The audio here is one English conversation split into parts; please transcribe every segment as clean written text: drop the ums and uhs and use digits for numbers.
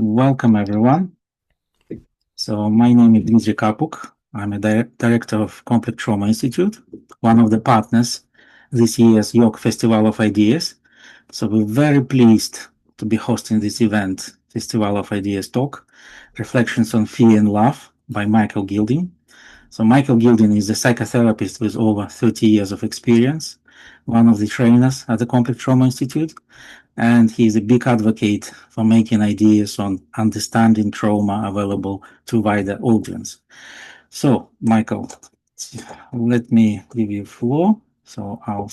Welcome, everyone. So my name is Dmitry Kapuk. I'm a director of Complex Trauma Institute, one of the partners this year's York Festival of Ideas. So we're very pleased to be hosting this event, Festival of Ideas talk, Reflections on Fear and Love by Michael Gilding. So Michael Gilding is a psychotherapist with over 30 years of experience, one of the trainers at the Complex Trauma Institute, and he is a big advocate for making ideas on understanding trauma available to a wider audience. So, Michael, let me give you the floor. So I'll.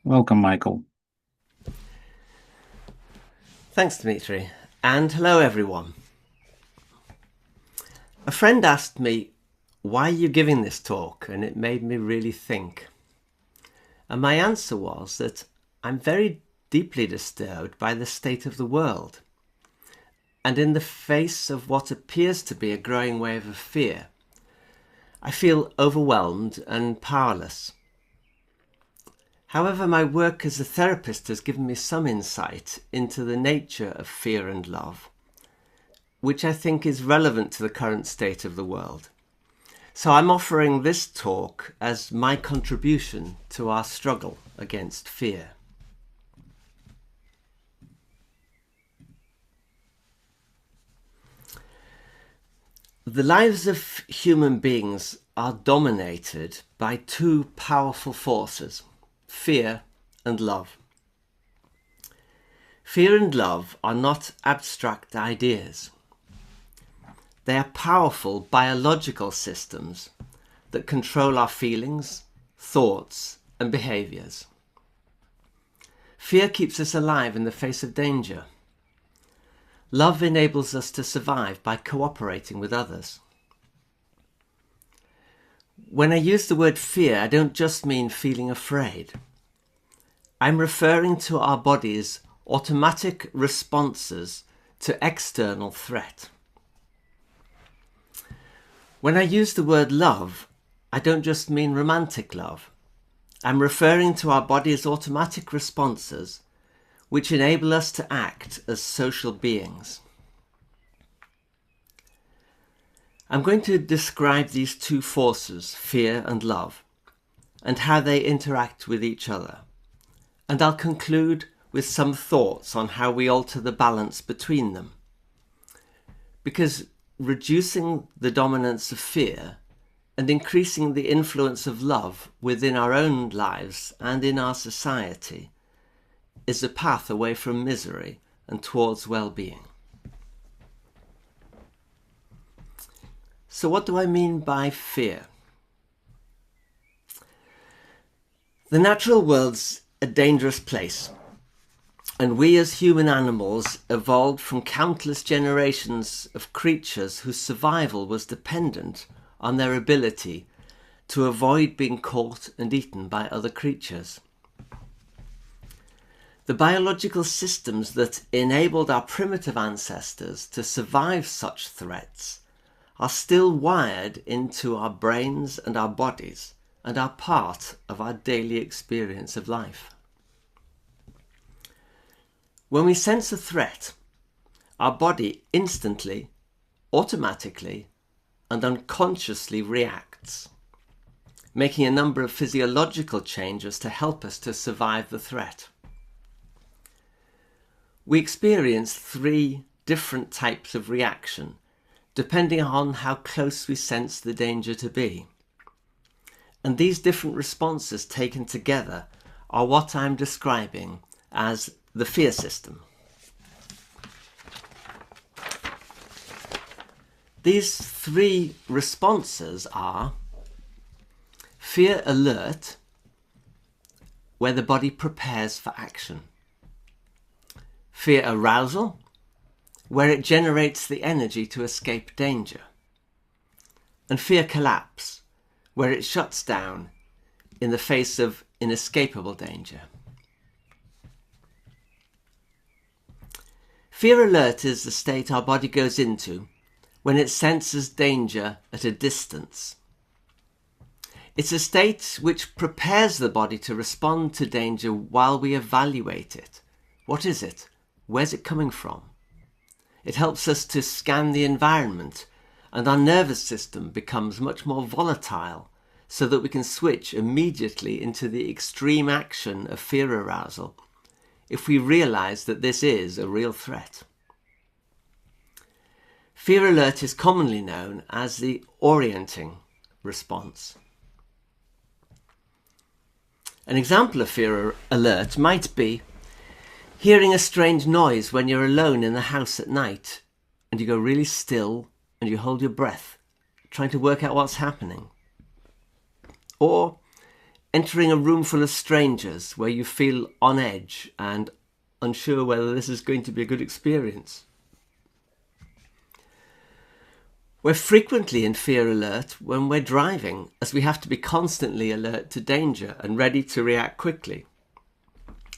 Welcome, Michael. Thanks, Dmitry, and hello, everyone. A friend asked me, why are you giving this talk? And it made me really think. And my answer was that I'm very deeply disturbed by the state of the world. And in the face of what appears to be a growing wave of fear, I feel overwhelmed and powerless. However, my work as a therapist has given me some insight into the nature of fear and love, which I think is relevant to the current state of the world. So I'm offering this talk as my contribution to our struggle against fear. The lives of human beings are dominated by two powerful forces: fear and love. Fear and love are not abstract ideas. They are powerful biological systems that control our feelings, thoughts, and behaviours. Fear keeps us alive in the face of danger. Love enables us to survive by cooperating with others. When I use the word fear, I don't just mean feeling afraid. I'm referring to our body's automatic responses to external threat. When I use the word love, I don't just mean romantic love. I'm referring to our body's automatic responses which enable us to act as social beings. I'm going to describe these two forces, fear and love, and how they interact with each other. And I'll conclude with some thoughts on how we alter the balance between them. Because reducing the dominance of fear and increasing the influence of love within our own lives and in our society is a path away from misery and towards well-being. So what do I mean by fear? The natural world's a dangerous place, and we as human animals evolved from countless generations of creatures whose survival was dependent on their ability to avoid being caught and eaten by other creatures. The biological systems that enabled our primitive ancestors to survive such threats are still wired into our brains and our bodies and are part of our daily experience of life. When we sense a threat, our body instantly, automatically, and unconsciously reacts, making a number of physiological changes to help us to survive the threat. We experience three different types of reaction, depending on how close we sense the danger to be. And these different responses taken together are what I'm describing as the fear system. These three responses are fear alert, where the body prepares for action; fear arousal, where it generates the energy to escape danger; and fear collapse, where it shuts down in the face of inescapable danger. Fear alert is the state our body goes into when it senses danger at a distance. It's a state which prepares the body to respond to danger while we evaluate it. What is it? Where's it coming from? It helps us to scan the environment, and our nervous system becomes much more volatile so that we can switch immediately into the extreme action of fear arousal if we realize that this is a real threat. Fear alert is commonly known as the orienting response. An example of fear alert might be hearing a strange noise when you're alone in the house at night and you go really still and you hold your breath, trying to work out what's happening. Or entering a room full of strangers where you feel on edge and unsure whether this is going to be a good experience. We're frequently in fear alert when we're driving, as we have to be constantly alert to danger and ready to react quickly.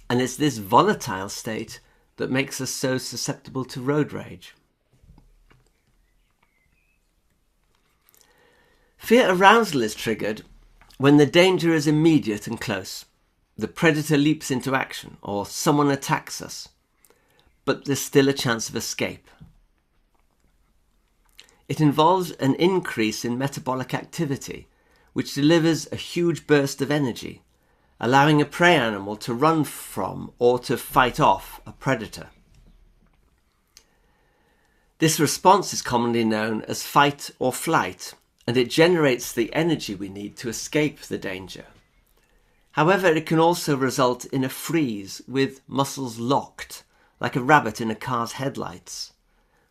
And it's this volatile state that makes us so susceptible to road rage. Fear arousal is triggered when the danger is immediate and close. The predator leaps into action or someone attacks us, but there's still a chance of escape. It involves an increase in metabolic activity, which delivers a huge burst of energy, allowing a prey animal to run from or to fight off a predator. This response is commonly known as fight or flight, and it generates the energy we need to escape the danger. However, it can also result in a freeze with muscles locked, like a rabbit in a car's headlights,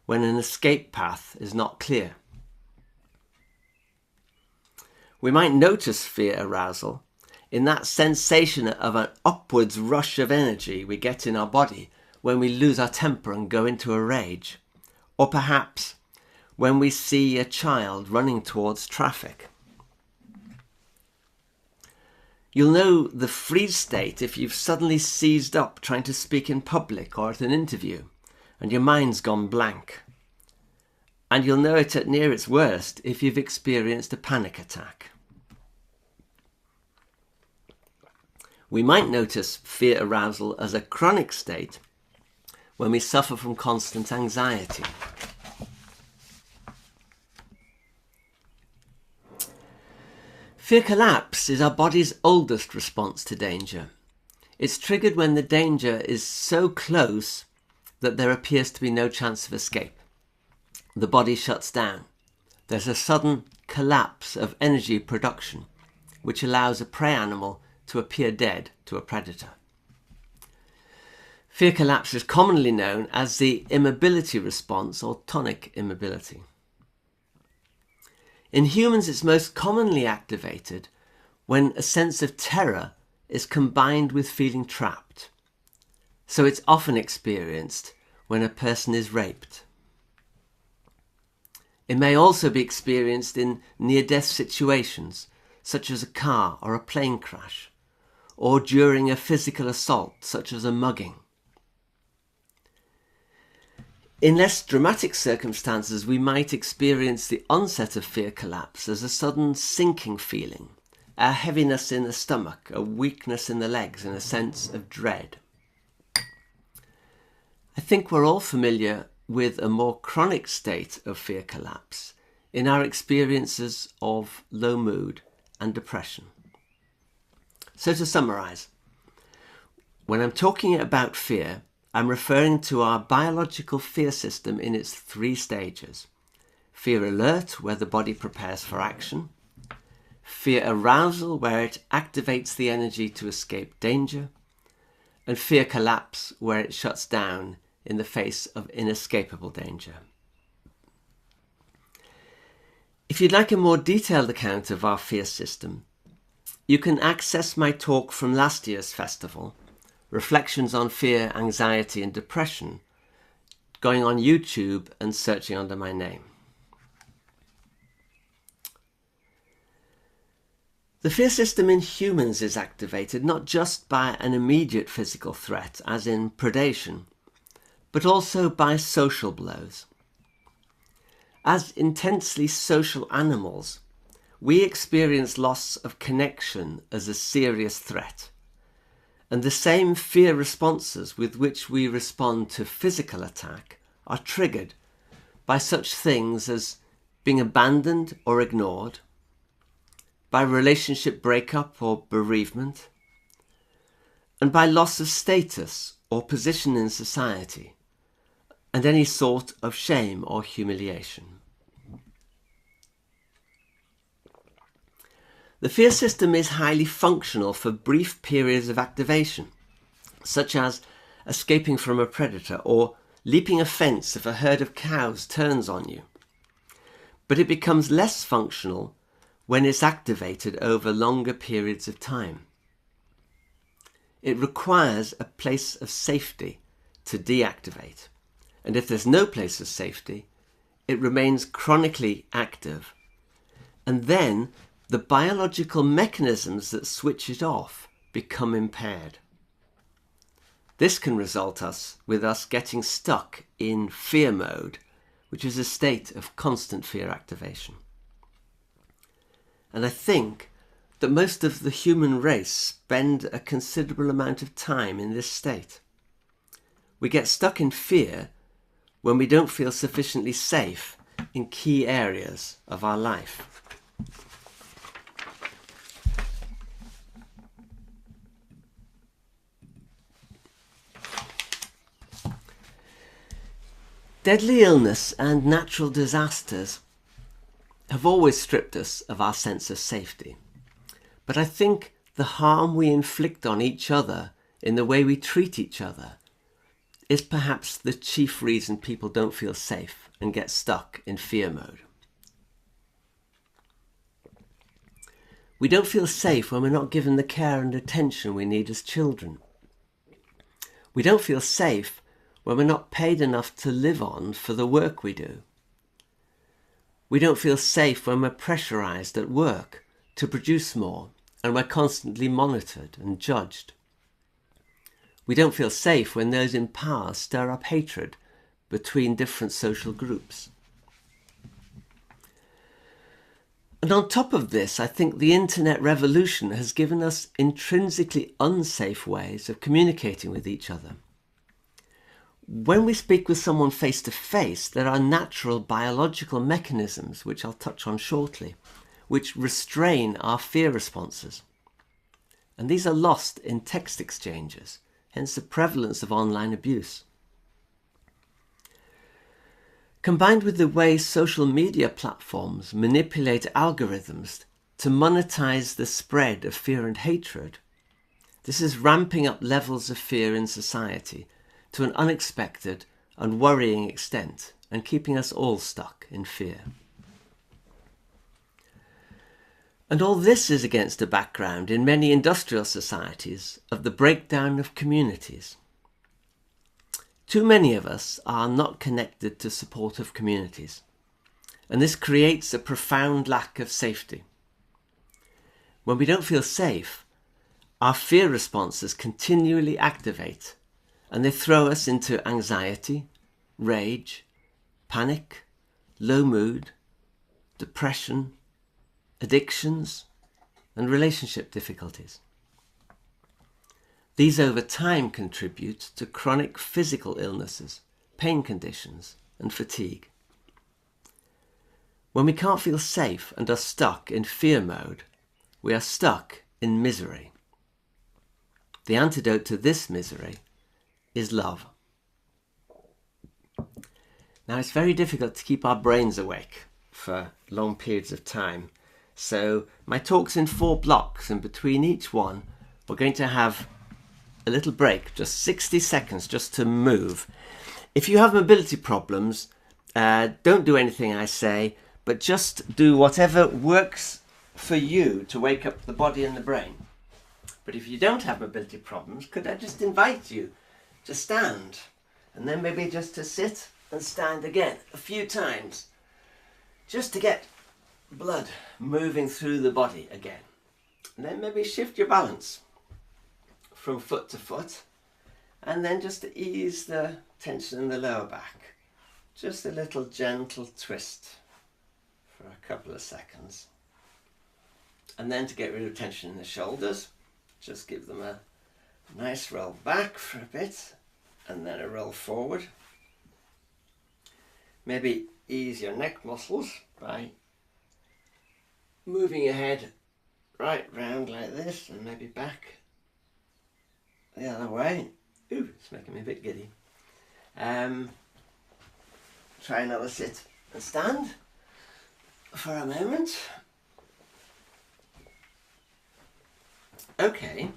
when an escape path is not clear. We might notice fear arousal in that sensation of an upwards rush of energy we get in our body when we lose our temper and go into a rage, or perhaps when we see a child running towards traffic. You'll know the freeze state if you've suddenly seized up trying to speak in public or at an interview, and your mind's gone blank. And you'll know it at near its worst if you've experienced a panic attack. We might notice fear arousal as a chronic state when we suffer from constant anxiety. Fear collapse is our body's oldest response to danger. It's triggered when the danger is so close that there appears to be no chance of escape. The body shuts down. There's a sudden collapse of energy production, which allows a prey animal to appear dead to a predator. Fear collapse is commonly known as the immobility response or tonic immobility. In humans, it's most commonly activated when a sense of terror is combined with feeling trapped. So it's often experienced when a person is raped. It may also be experienced in near-death situations, such as a car or a plane crash, or during a physical assault, such as a mugging. In less dramatic circumstances, we might experience the onset of fear collapse as a sudden sinking feeling, a heaviness in the stomach, a weakness in the legs, and a sense of dread. I think we're all familiar with a more chronic state of fear collapse in our experiences of low mood and depression. So to summarize, when I'm talking about fear, I'm referring to our biological fear system in its 3 stages. Fear alert, where the body prepares for action. Fear arousal, where it activates the energy to escape danger. And fear collapse, where it shuts down in the face of inescapable danger. If you'd like a more detailed account of our fear system, you can access my talk from last year's festival, Reflections on Fear, Anxiety and Depression, going on YouTube and searching under my name. The fear system in humans is activated not just by an immediate physical threat, as in predation, but also by social blows. As intensely social animals, we experience loss of connection as a serious threat. And the same fear responses with which we respond to physical attack are triggered by such things as being abandoned or ignored, by relationship breakup or bereavement, and by loss of status or position in society, and any sort of shame or humiliation. The fear system is highly functional for brief periods of activation, such as escaping from a predator or leaping a fence if a herd of cows turns on you. But it becomes less functional when it's activated over longer periods of time. It requires a place of safety to deactivate, and if there's no place of safety, it remains chronically active, and then the biological mechanisms that switch it off become impaired. This can result with us getting stuck in fear mode, which is a state of constant fear activation. And I think that most of the human race spend a considerable amount of time in this state. We get stuck in fear when we don't feel sufficiently safe in key areas of our life. Deadly illness and natural disasters have always stripped us of our sense of safety. But I think the harm we inflict on each other in the way we treat each other is perhaps the chief reason people don't feel safe and get stuck in fear mode. We don't feel safe when we're not given the care and attention we need as children. We don't feel safe when we're not paid enough to live on for the work we do. We don't feel safe when we're pressurized at work to produce more and we're constantly monitored and judged. We don't feel safe when those in power stir up hatred between different social groups. And on top of this, I think the internet revolution has given us intrinsically unsafe ways of communicating with each other. When we speak with someone face to face, there are natural biological mechanisms, which I'll touch on shortly, which restrain our fear responses. And these are lost in text exchanges, hence the prevalence of online abuse. Combined with the way social media platforms manipulate algorithms to monetize the spread of fear and hatred, this is ramping up levels of fear in society to an unexpected and worrying extent, and keeping us all stuck in fear. And all this is against a background in many industrial societies of the breakdown of communities. Too many of us are not connected to supportive communities, and this creates a profound lack of safety. When we don't feel safe, our fear responses continually activate, and they throw us into anxiety, rage, panic, low mood, depression, addictions, and relationship difficulties. These over time contribute to chronic physical illnesses, pain conditions, and fatigue. When we can't feel safe and are stuck in fear mode, we are stuck in misery. The antidote to this misery is love. Now, it's very difficult to keep our brains awake for long periods of time. So my talk's in 4 blocks, and between each one, we're going to have a little break, just 60 seconds just to move. If you have mobility problems, don't do anything I say, but just do whatever works for you to wake up the body and the brain. But if you don't have mobility problems, could I just invite you to stand, and then maybe just to sit and stand again a few times, just to get blood moving through the body again. And then maybe shift your balance from foot to foot, and then just to ease the tension in the lower back. Just a little gentle twist for a couple of seconds. And then to get rid of tension in the shoulders, just give them a nice roll back for a bit and then a roll forward. Maybe ease your neck muscles by moving your head right round like this and maybe back the other way. Ooh, it's making me a bit giddy. Try another sit and stand for a moment. Okay.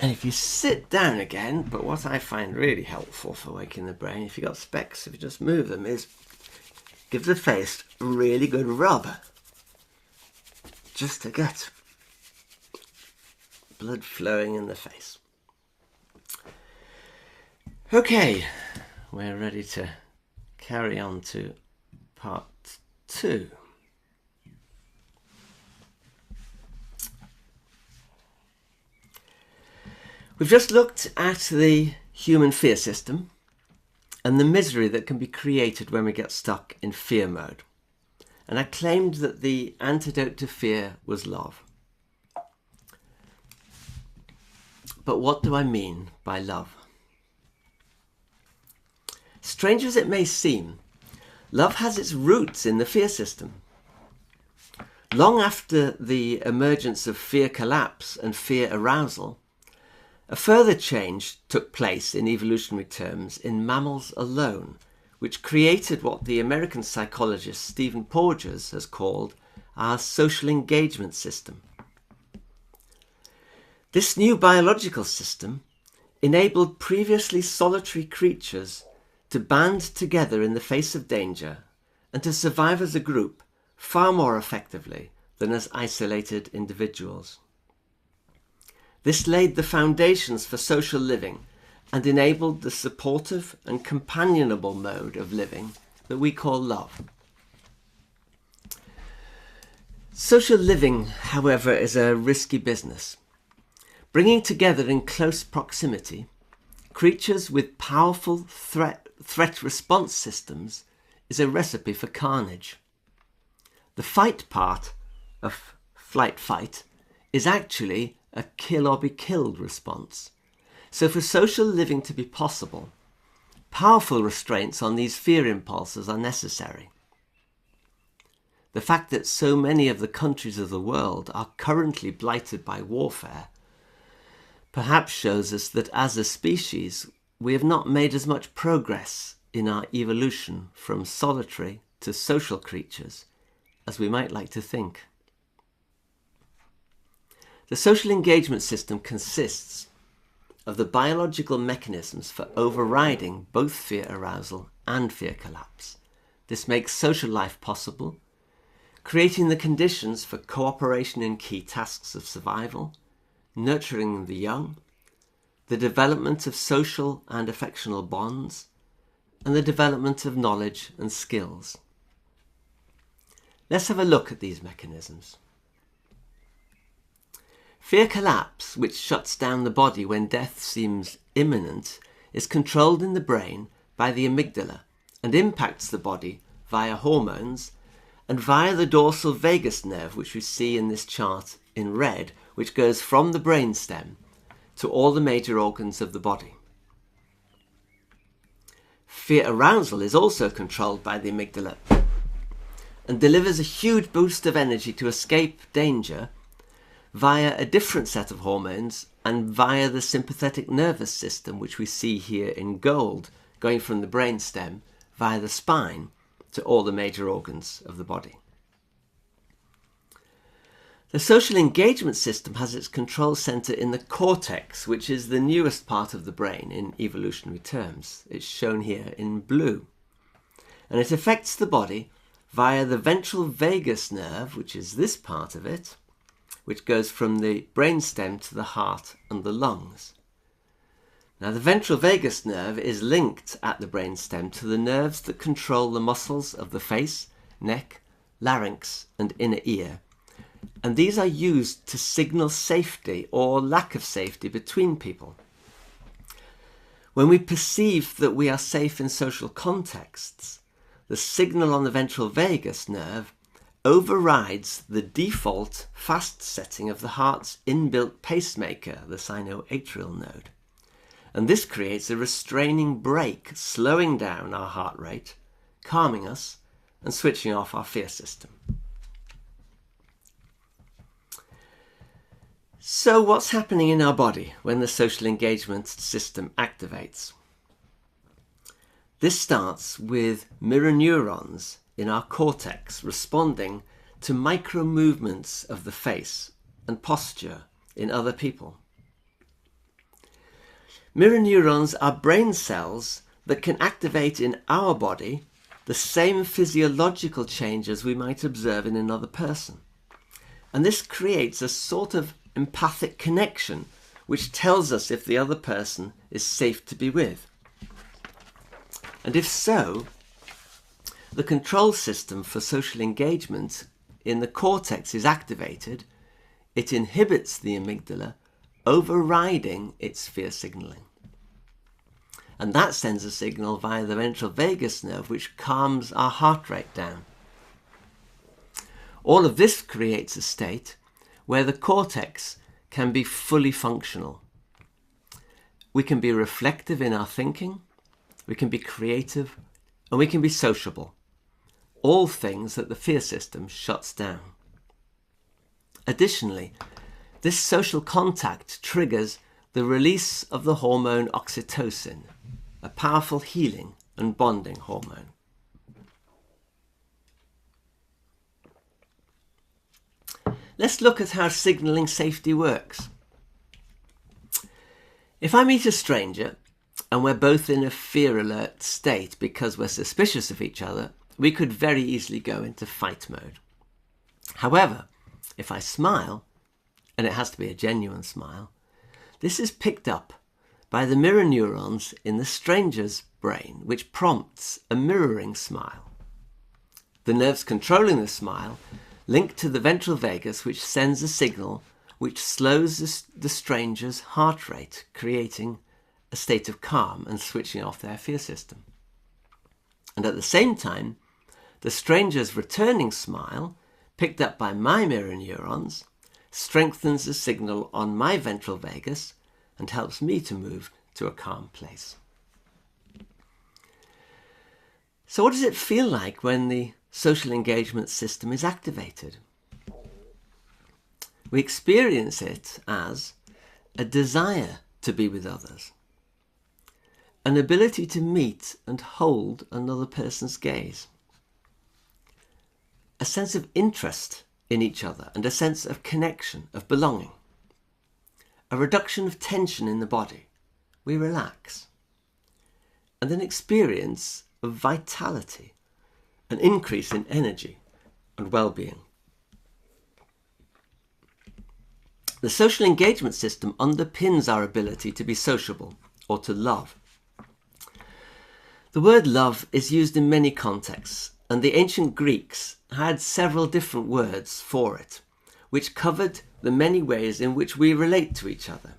And if you sit down again, but what I find really helpful for waking the brain, if you've got specs, if you just move them, is give the face a really good rub. Just to get blood flowing in the face. Okay, we're ready to carry on to part 2. We've just looked at the human fear system and the misery that can be created when we get stuck in fear mode. And I claimed that the antidote to fear was love. But what do I mean by love? Strange as it may seem, love has its roots in the fear system. Long after the emergence of fear collapse and fear arousal, a further change took place in evolutionary terms in mammals alone, which created what the American psychologist Stephen Porges has called our social engagement system. This new biological system enabled previously solitary creatures to band together in the face of danger and to survive as a group far more effectively than as isolated individuals. This laid the foundations for social living and enabled the supportive and companionable mode of living that we call love. Social living, however, is a risky business. Bringing together in close proximity creatures with powerful threat response systems is a recipe for carnage. The fight part of flight-fight is actually a kill or be killed response. So for social living to be possible, powerful restraints on these fear impulses are necessary. The fact that so many of the countries of the world are currently blighted by warfare perhaps shows us that as a species we have not made as much progress in our evolution from solitary to social creatures as we might like to think. The social engagement system consists of the biological mechanisms for overriding both fear arousal and fear collapse. This makes social life possible, creating the conditions for cooperation in key tasks of survival, nurturing the young, the development of social and affectional bonds, and the development of knowledge and skills. Let's have a look at these mechanisms. Fear collapse, which shuts down the body when death seems imminent, is controlled in the brain by the amygdala and impacts the body via hormones and via the dorsal vagus nerve, which we see in this chart in red, which goes from the brainstem to all the major organs of the body. Fear arousal is also controlled by the amygdala and delivers a huge boost of energy to escape danger via a different set of hormones and via the sympathetic nervous system, which we see here in gold, going from the brainstem via the spine to all the major organs of the body. The social engagement system has its control centre in the cortex, which is the newest part of the brain in evolutionary terms. It's shown here in blue. And it affects the body via the ventral vagus nerve, which is this part of it, which goes from the brainstem to the heart and the lungs. Now, the ventral vagus nerve is linked at the brainstem to the nerves that control the muscles of the face, neck, larynx, and inner ear. And these are used to signal safety or lack of safety between people. When we perceive that we are safe in social contexts, the signal on the ventral vagus nerve overrides the default fast setting of the heart's inbuilt pacemaker, the sinoatrial node. And this creates a restraining brake, slowing down our heart rate, calming us, and switching off our fear system. So what's happening in our body when the social engagement system activates? This starts with mirror neurons in our cortex responding to micro movements of the face and posture in other people. Mirror neurons are brain cells that can activate in our body the same physiological changes we might observe in another person. And this creates a sort of empathic connection which tells us if the other person is safe to be with. And if so, the control system for social engagement in the cortex is activated. It inhibits the amygdala, overriding its fear signaling. And that sends a signal via the ventral vagus nerve which calms our heart rate down. All of this creates a state where the cortex can be fully functional. We can be reflective in our thinking, we can be creative, and we can be sociable. All things that the fear system shuts down. Additionally, this social contact triggers the release of the hormone oxytocin, a powerful healing and bonding hormone. Let's look at how signaling safety works. If I meet a stranger and we're both in a fear alert state because we're suspicious of each other, we could very easily go into fight mode. However, if I smile, and it has to be a genuine smile, this is picked up by the mirror neurons in the stranger's brain, which prompts a mirroring smile. The nerves controlling the smile link to the ventral vagus, which sends a signal which slows the stranger's heart rate, creating a state of calm and switching off their fear system. And at the same time, the stranger's returning smile, picked up by my mirror neurons, strengthens the signal on my ventral vagus and helps me to move to a calm place. So what does it feel like when the social engagement system is activated? We experience it as a desire to be with others, an ability to meet and hold another person's gaze, a sense of interest in each other and a sense of connection, of belonging, a reduction of tension in the body. We relax, and an experience of vitality, an increase in energy and well-being. The social engagement system underpins our ability to be sociable or to love. The word love is used in many contexts, and the ancient Greeks had several different words for it, which covered the many ways in which we relate to each other.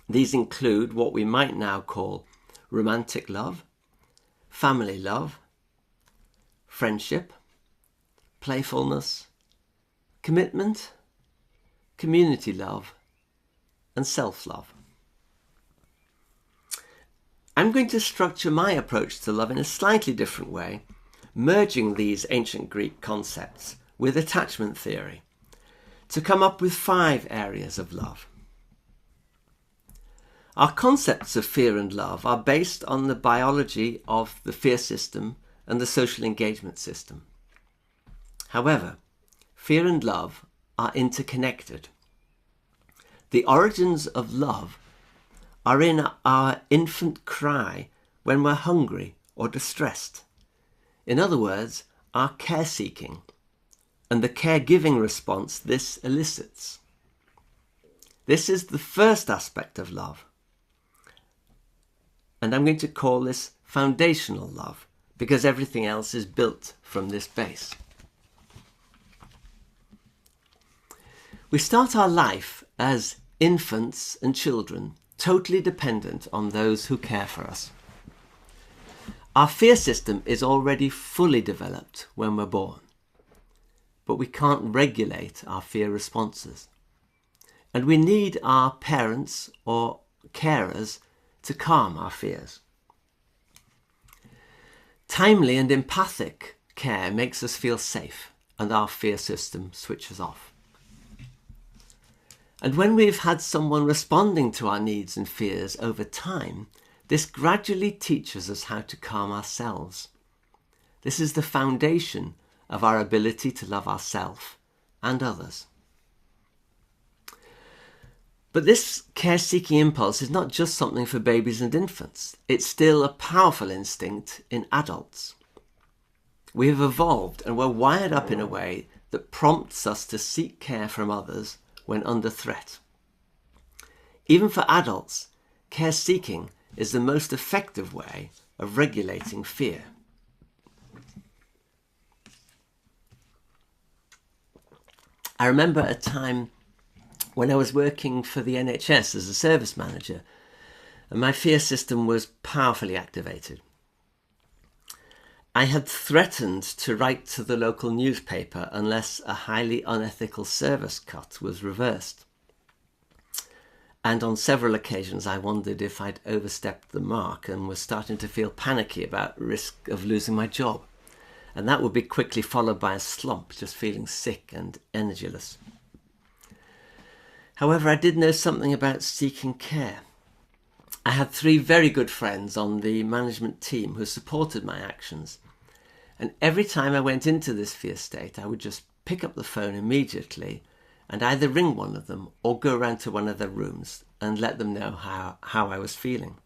These include what we might now call romantic love, family love, friendship, playfulness, commitment, community love, and self-love. I'm going to structure my approach to love in a slightly different way, merging these ancient Greek concepts with attachment theory to come up with 5 areas of love. Our concepts of fear and love are based on the biology of the fear system and the social engagement system. However, fear and love are interconnected. The origins of love are in our infant cry when we're hungry or distressed. In other words, our care-seeking and the caregiving response this elicits. This is the first aspect of love. And I'm going to call this foundational love, because everything else is built from this base. We start our life as infants and children, totally dependent on those who care for us. Our fear system is already fully developed when we're born. but we can't regulate our fear responses. And we need our parents or carers to calm our fears. Timely and empathic care makes us feel safe, and our fear system switches off. And when we've had someone responding to our needs and fears over time, this gradually teaches us how to calm ourselves. This is the foundation of our ability to love ourselves and others. But this care-seeking impulse is not just something for babies and infants. It's still a powerful instinct in adults. We have evolved and we're wired up in a way that prompts us to seek care from others when under threat. Even for adults, care-seeking is the most effective way of regulating fear. I remember a time when I was working for the NHS as a service manager, and my fear system was powerfully activated. I had threatened to write to the local newspaper unless a highly unethical service cut was reversed. And on several occasions I wondered if I'd overstepped the mark and was starting to feel panicky about risk of losing my job. And that would be quickly followed by a slump, just feeling sick and energyless. However, I did know something about seeking care. I had 3 very good friends on the management team who supported my actions. And every time I went into this fear state, I would just pick up the phone immediately and either ring one of them or go around to one of their rooms and let them know how I was feeling.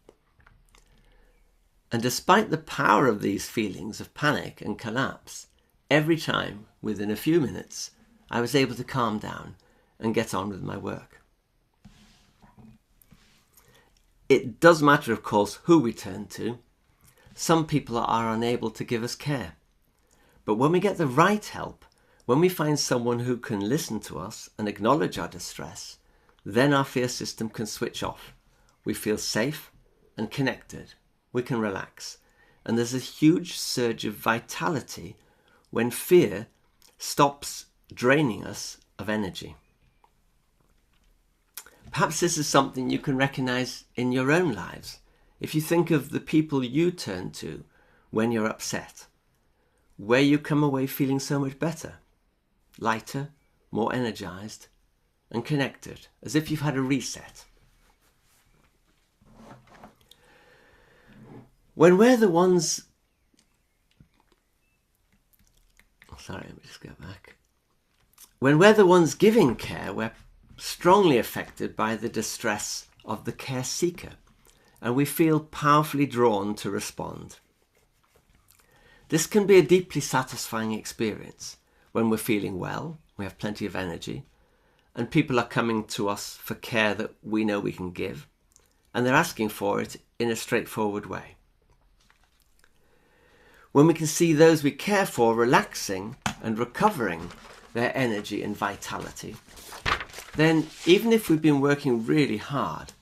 And despite the power of these feelings of panic and collapse, every time, within a few minutes, I was able to calm down and get on with my work. It does matter, of course, who we turn to. Some people are unable to give us care. But when we get the right help, when we find someone who can listen to us and acknowledge our distress, then our fear system can switch off. We feel safe and connected. We can relax. And there's a huge surge of vitality when fear stops draining us of energy. Perhaps this is something you can recognize in your own lives. If you think of the people you turn to when you're upset, where you come away feeling so much better, lighter, more energized, and connected, as if you've had a reset. When we're the ones... Let me just go back. When we're the ones giving care, we're strongly affected by the distress of the care seeker, and we feel powerfully drawn to respond. This can be a deeply satisfying experience when we're feeling well, we have plenty of energy, and people are coming to us for care that we know we can give, and they're asking for it in a straightforward way. When we can see those we care for relaxing and recovering their energy and vitality, then even if we've been working really hard,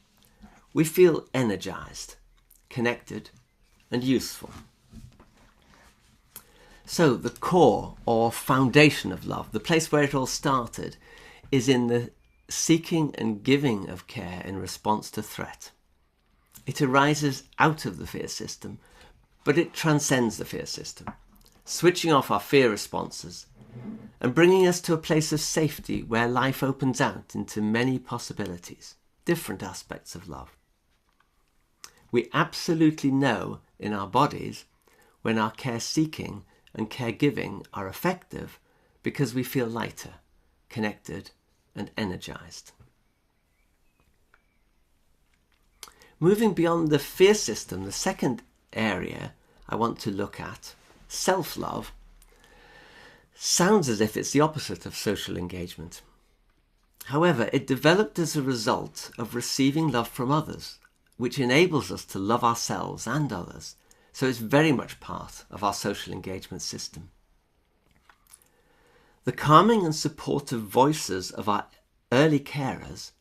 we feel energized, connected, and useful. So the core or foundation of love, the place where it all started, is in the seeking and giving of care in response to threat. It arises out of the fear system, but it transcends the fear system, switching off our fear responses and bringing us to a place of safety where life opens out into many possibilities, different aspects of love. We absolutely know in our bodies when our care-seeking and caregiving are effective because we feel lighter, connected, and energized. Moving beyond the fear system, the second area I want to look at, self-love, sounds as if it's the opposite of social engagement. However, it developed as a result of receiving love from others, which enables us to love ourselves and others. So it's very much part of our social engagement system. The calming and supportive voices of our early carers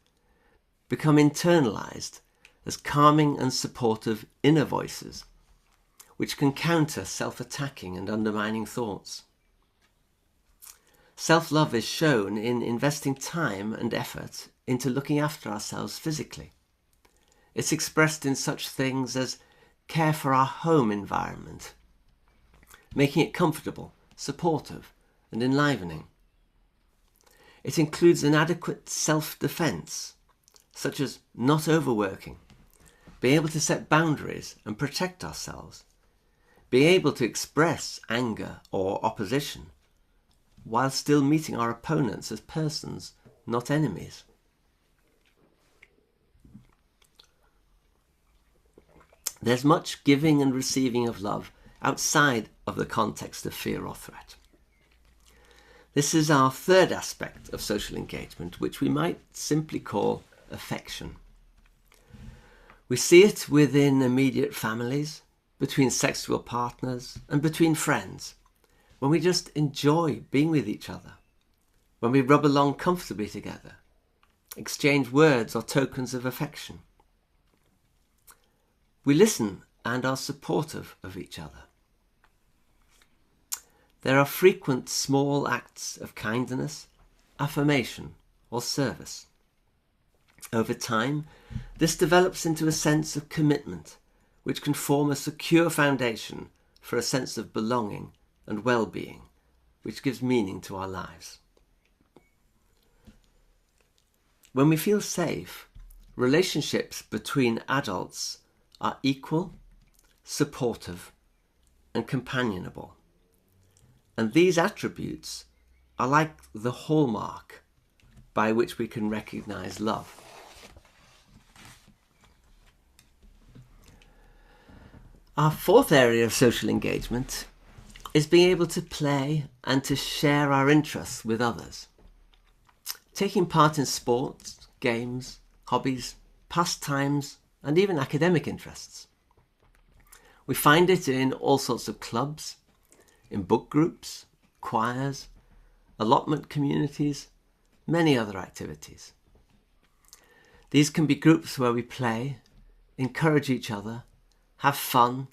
become internalized as calming and supportive inner voices, which can counter self-attacking and undermining thoughts. Self-love is shown in investing time and effort into looking after ourselves physically. It's expressed in such things as care for our home environment, making it comfortable, supportive, and enlivening. It includes an adequate self-defense, such as not overworking, being able to set boundaries and protect ourselves, being able to express anger or opposition, while still meeting our opponents as persons, not enemies. There's much giving and receiving of love outside of the context of fear or threat. This is our third aspect of social engagement, which we might simply call affection. We see it within immediate families, between sexual partners, and between friends, when we just enjoy being with each other, when we rub along comfortably together, exchange words or tokens of affection. We listen and are supportive of each other. There are frequent small acts of kindness, affirmation, or service. Over time, this develops into a sense of commitment, which can form a secure foundation for a sense of belonging and well-being, which gives meaning to our lives. When we feel safe, relationships between adults are equal, supportive, and companionable. And these attributes are like the hallmark by which we can recognize love. Our fourth area of social engagement is being able to play and to share our interests with others. Taking part in sports, games, hobbies, pastimes, and even academic interests. We find it in all sorts of clubs, in book groups, choirs, allotment communities, many other activities. These can be groups where we play, encourage each other, have fun,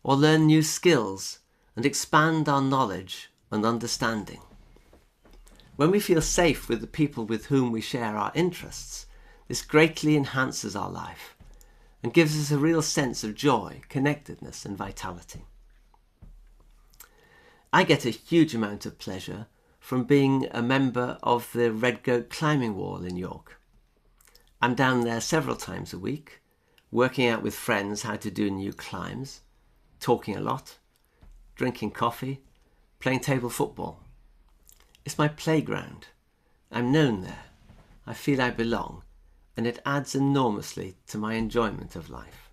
or learn new skills and expand our knowledge and understanding. When we feel safe with the people with whom we share our interests, this greatly enhances our life and gives us a real sense of joy, connectedness, and vitality. I get a huge amount of pleasure from being a member of the Red Goat Climbing Wall in York. I'm down there several times a week, working out with friends how to do new climbs, talking a lot, drinking coffee, playing table football. It's my playground. I'm known there. I feel I belong, and it adds enormously to my enjoyment of life.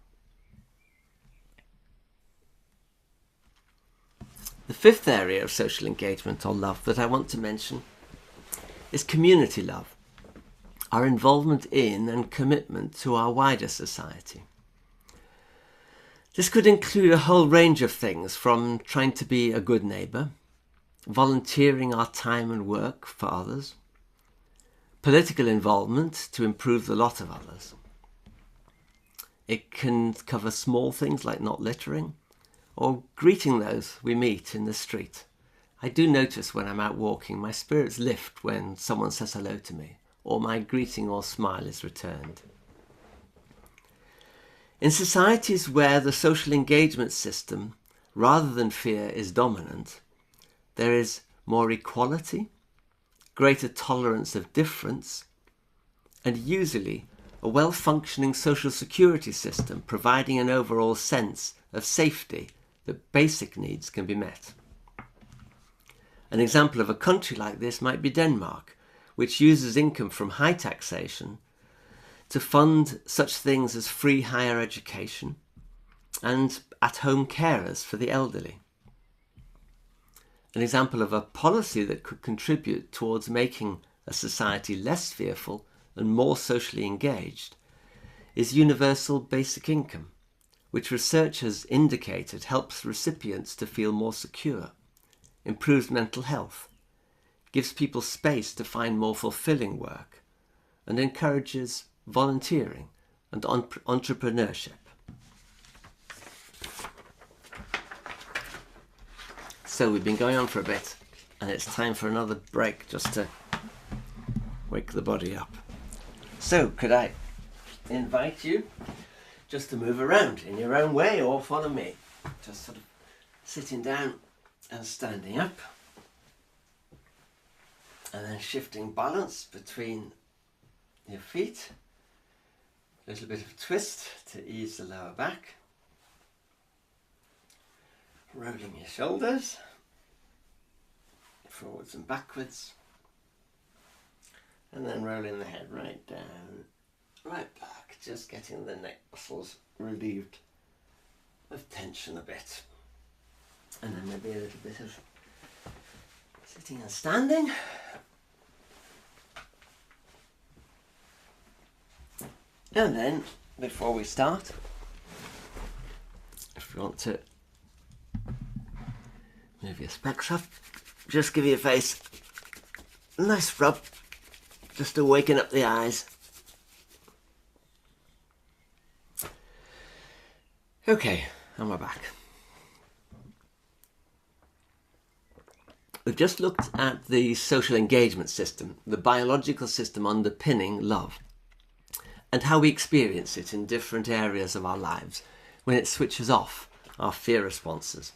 The fifth area of social engagement or love that I want to mention is community love, our involvement in and commitment to our wider society. This could include a whole range of things, from trying to be a good neighbour, volunteering our time and work for others, political involvement to improve the lot of others. It can cover small things like not littering, or greeting those we meet in the street. I do notice when I'm out walking, my spirits lift when someone says hello to me, or my greeting or smile is returned. In societies where the social engagement system, rather than fear, is dominant, there is more equality, greater tolerance of difference, and usually a well-functioning social security system providing an overall sense of safety that basic needs can be met. An example of a country like this might be Denmark, which uses income from high taxation to fund such things as free higher education and at-home carers for the elderly. An example of a policy that could contribute towards making a society less fearful and more socially engaged is universal basic income, which research has indicated helps recipients to feel more secure, improves mental health, gives people space to find more fulfilling work, and encourages volunteering and entrepreneurship. So we've been going on for a bit. and it's time for another break just to wake the body up. So could I invite you just to move around in your own way or follow me, just sort of sitting down and standing up, and then shifting balance between your feet, a little bit of twist to ease the lower back, rolling your shoulders forwards and backwards, and then rolling the head right down, right back, just getting the neck muscles relieved of tension a bit. And then maybe a little bit of sitting and standing. And then, before we start, if you want to move your specs up, just give your face a nice rub, just to waken up the eyes. Okay, and we're back. We've just looked at the social engagement system, the biological system underpinning love, and how we experience it in different areas of our lives when it switches off our fear responses.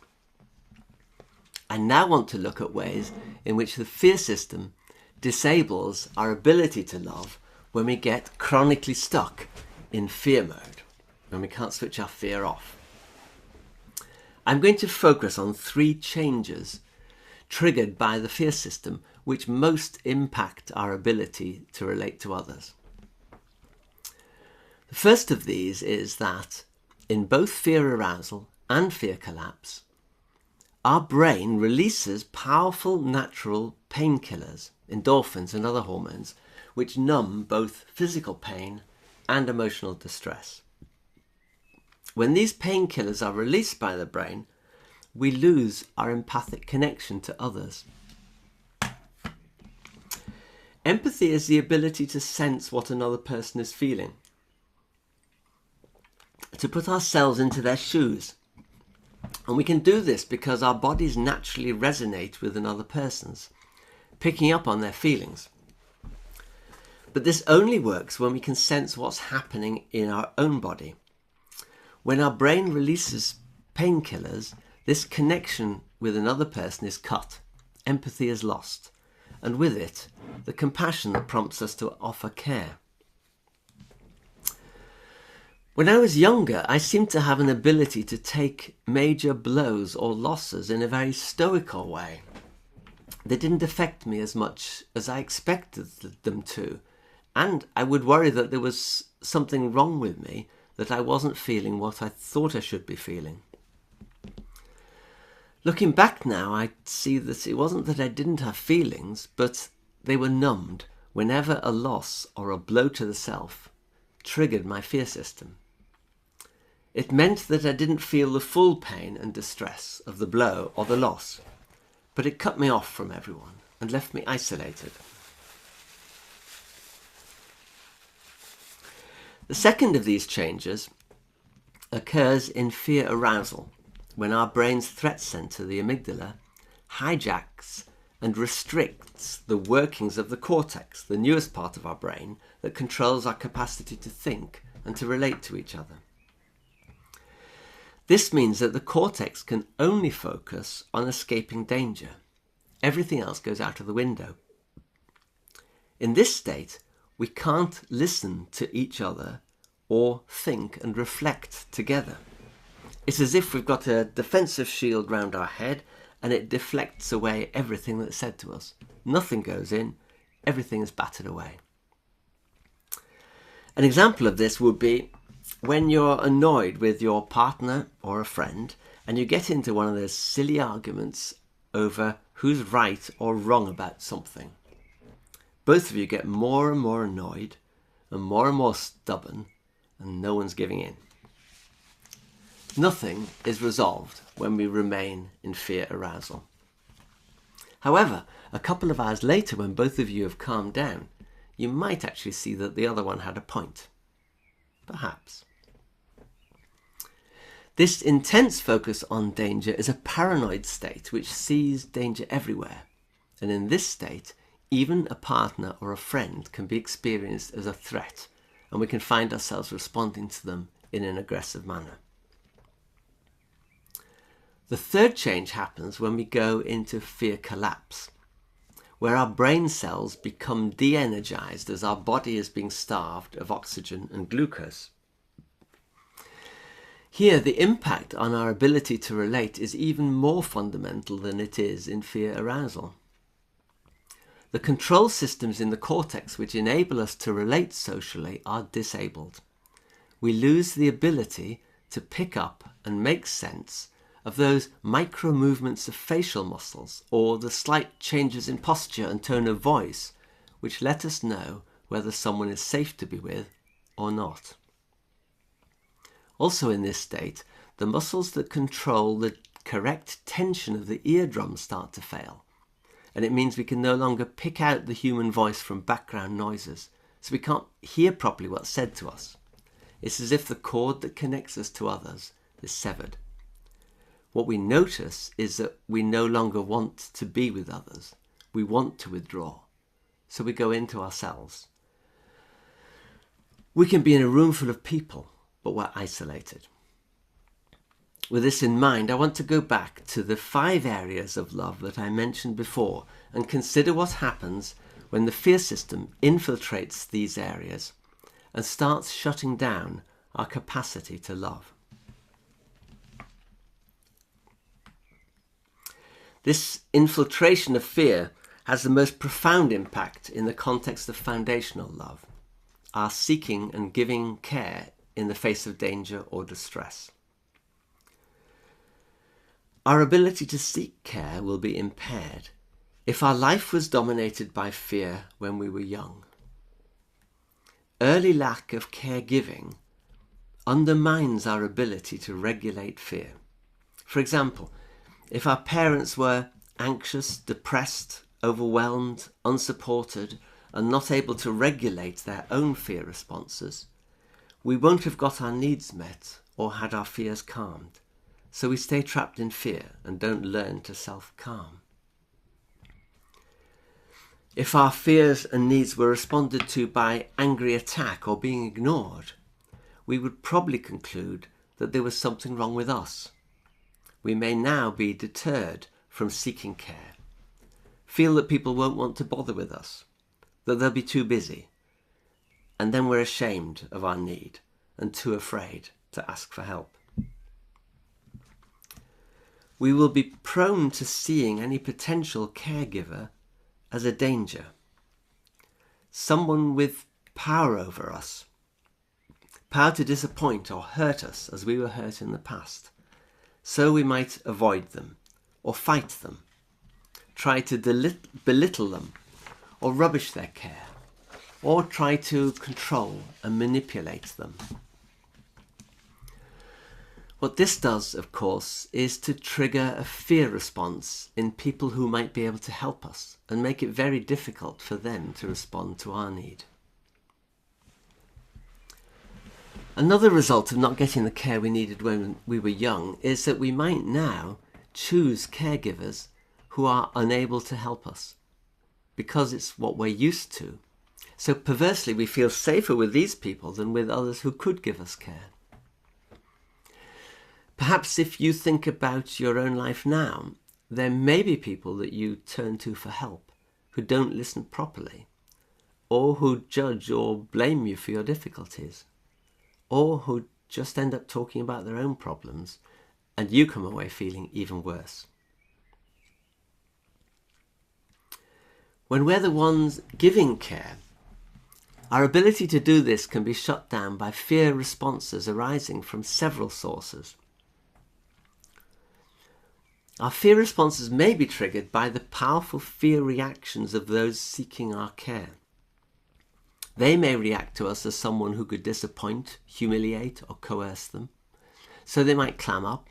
I now want to look at ways in which the fear system disables our ability to love when we get chronically stuck in fear mode, when we can't switch our fear off. I'm going to focus on 3 changes triggered by the fear system which most impact our ability to relate to others. The first of these is that in both fear arousal and fear collapse, our brain releases powerful natural painkillers, endorphins and other hormones, which numb both physical pain and emotional distress. When these painkillers are released by the brain, we lose our empathic connection to others. Empathy is the ability to sense what another person is feeling, to put ourselves into their shoes. And we can do this because our bodies naturally resonate with another person's, picking up on their feelings. But this only works when we can sense what's happening in our own body. When our brain releases painkillers, this connection with another person is cut, empathy is lost, and with it, the compassion that prompts us to offer care. When I was younger, I seemed to have an ability to take major blows or losses in a very stoical way. They didn't affect me as much as I expected them to, and I would worry that there was something wrong with me, that I wasn't feeling what I thought I should be feeling. Looking back now, I see that it wasn't that I didn't have feelings, but they were numbed whenever a loss or a blow to the self triggered my fear system. It meant that I didn't feel the full pain and distress of the blow or the loss, but it cut me off from everyone and left me isolated. The second of these changes occurs in fear arousal, when our brain's threat center, the amygdala, hijacks and restricts the workings of the cortex, the newest part of our brain that controls our capacity to think and to relate to each other. This means that the cortex can only focus on escaping danger. Everything else goes out of the window. In this state, we can't listen to each other or think and reflect together. It's as if we've got a defensive shield round our head and it deflects away everything that's said to us. Nothing goes in, everything is battered away. An example of this would be when you're annoyed with your partner or a friend and you get into one of those silly arguments over who's right or wrong about something. Both of you get more and more annoyed and more stubborn, and no one's giving in. Nothing is resolved when we remain in fear arousal. However, a couple of hours later, when both of you have calmed down, you might actually see that the other one had a point. Perhaps. This intense focus on danger is a paranoid state which sees danger everywhere. And in this state, even a partner or a friend can be experienced as a threat, and we can find ourselves responding to them in an aggressive manner. The third change happens when we go into fear collapse, where our brain cells become de-energized as our body is being starved of oxygen and glucose. Here, the impact on our ability to relate is even more fundamental than it is in fear arousal. The control systems in the cortex which enable us to relate socially are disabled. We lose the ability to pick up and make sense of those micro movements of facial muscles or the slight changes in posture and tone of voice which let us know whether someone is safe to be with or not. Also in this state, the muscles that control the correct tension of the eardrum start to fail, and it means we can no longer pick out the human voice from background noises, so we can't hear properly what's said to us. It's as if the cord that connects us to others is severed. What we notice is that we no longer want to be with others. We want to withdraw. So we go into ourselves. We can be in a room full of people, but we're isolated. With this in mind, I want to go back to the 5 areas of love that I mentioned before and consider what happens when the fear system infiltrates these areas and starts shutting down our capacity to love. This infiltration of fear has the most profound impact in the context of foundational love, our seeking and giving care in the face of danger or distress. Our ability to seek care will be impaired if our life was dominated by fear when we were young. Early lack of caregiving undermines our ability to regulate fear. For example, if our parents were anxious, depressed, overwhelmed, unsupported, and not able to regulate their own fear responses, we won't have got our needs met or had our fears calmed. So we stay trapped in fear and don't learn to self-calm. If our fears and needs were responded to by angry attack or being ignored, we would probably conclude that there was something wrong with us. We may now be deterred from seeking care, feel that people won't want to bother with us, that they'll be too busy, and then we're ashamed of our need and too afraid to ask for help. We will be prone to seeing any potential caregiver as a danger, someone with power over us, power to disappoint or hurt us as we were hurt in the past. So we might avoid them or fight them, try to belittle them or rubbish their care, or try to control and manipulate them. What this does, of course, is to trigger a fear response in people who might be able to help us and make it very difficult for them to respond to our need. Another result of not getting the care we needed when we were young is that we might now choose caregivers who are unable to help us because it's what we're used to. So perversely, we feel safer with these people than with others who could give us care. Perhaps if you think about your own life now, there may be people that you turn to for help who don't listen properly, or who judge or blame you for your difficulties, or who just end up talking about their own problems, and you come away feeling even worse. When we're the ones giving care, our ability to do this can be shut down by fear responses arising from several sources. Our fear responses may be triggered by the powerful fear reactions of those seeking our care. They may react to us as someone who could disappoint, humiliate, or coerce them. So they might clam up,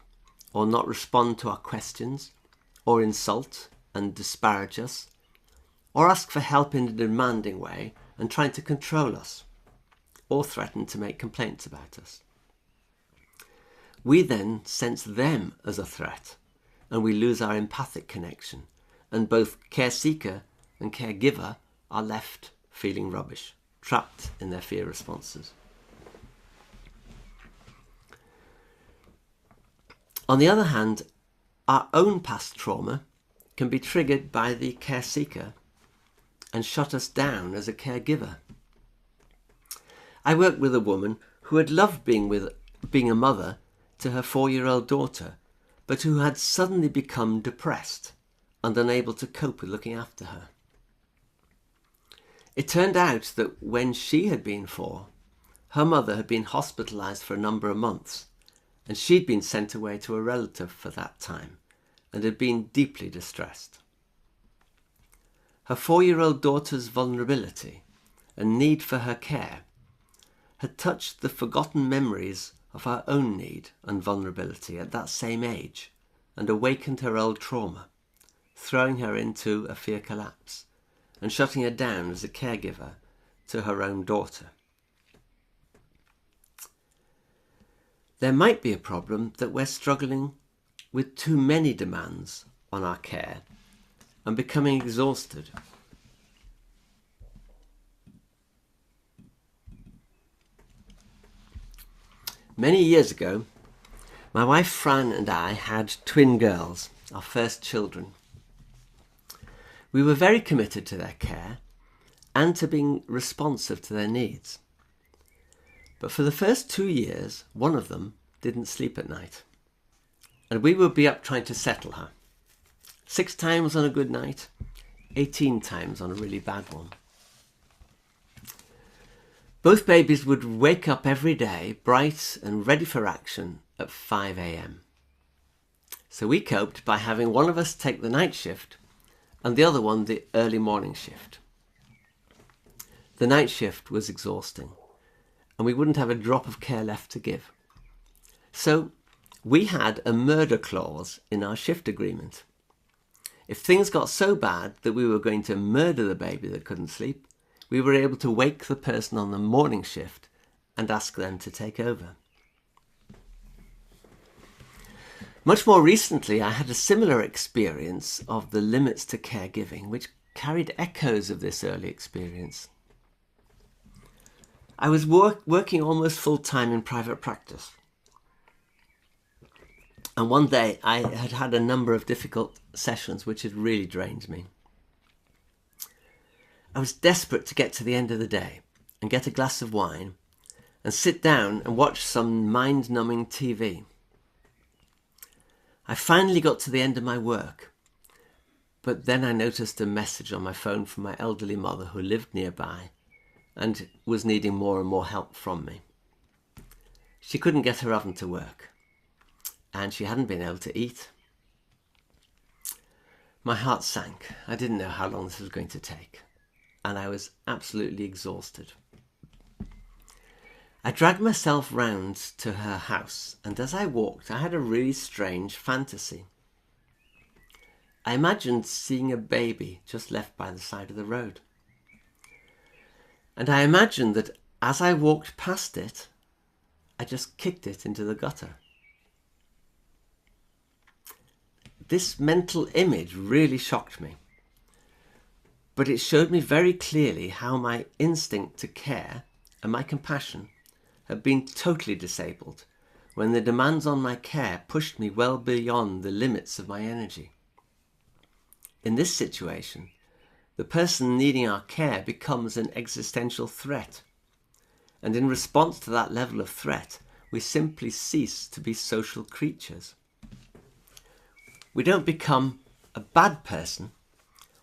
or not respond to our questions, or insult and disparage us, or ask for help in a demanding way and trying to control us, or threaten to make complaints about us. We then sense them as a threat, and we lose our empathic connection and both care-seeker and caregiver are left feeling rubbish, trapped in their fear responses. On the other hand, our own past trauma can be triggered by the care-seeker and shut us down as a caregiver. I worked with a woman who had loved being a mother to her 4-year-old daughter, but who had suddenly become depressed and unable to cope with looking after her. It turned out that when she had been 4, her mother had been hospitalized for a number of months, and she'd been sent away to a relative for that time and had been deeply distressed. Her 4-year-old daughter's vulnerability and need for her care had touched the forgotten memories of her own need and vulnerability at that same age and awakened her old trauma, throwing her into a fear collapse and shutting her down as a caregiver to her own daughter. There might be a problem that we're struggling with too many demands on our care and becoming exhausted. Many years ago, my wife Fran and I had twin girls, our first children. We were very committed to their care and to being responsive to their needs. But for the first 2 years, one of them didn't sleep at night. And we would be up trying to settle her. 6 times on a good night, 18 times on a really bad one. Both babies would wake up every day bright and ready for action at 5 a.m. So we coped by having one of us take the night shift and the other one the early morning shift. The night shift was exhausting, and we wouldn't have a drop of care left to give. So we had a murder clause in our shift agreement. If things got so bad that we were going to murder the baby that couldn't sleep, we were able to wake the person on the morning shift and ask them to take over. Much more recently, I had a similar experience of the limits to caregiving, which carried echoes of this early experience. I was working almost full-time in private practice. And one day I had had a number of difficult sessions which had really drained me. I was desperate to get to the end of the day and get a glass of wine and sit down and watch some mind-numbing TV. I finally got to the end of my work, but then I noticed a message on my phone from my elderly mother who lived nearby and was needing more and more help from me. She couldn't get her oven to work, and she hadn't been able to eat. My heart sank. I didn't know how long this was going to take, and I was absolutely exhausted. I dragged myself round to her house, and as I walked, I had a really strange fantasy. I imagined seeing a baby just left by the side of the road. And I imagined that as I walked past it, I just kicked it into the gutter. This mental image really shocked me, but it showed me very clearly how my instinct to care and my compassion had been totally disabled when the demands on my care pushed me well beyond the limits of my energy. In this situation, the person needing our care becomes an existential threat, and in response to that level of threat, we simply cease to be social creatures. We don't become a bad person,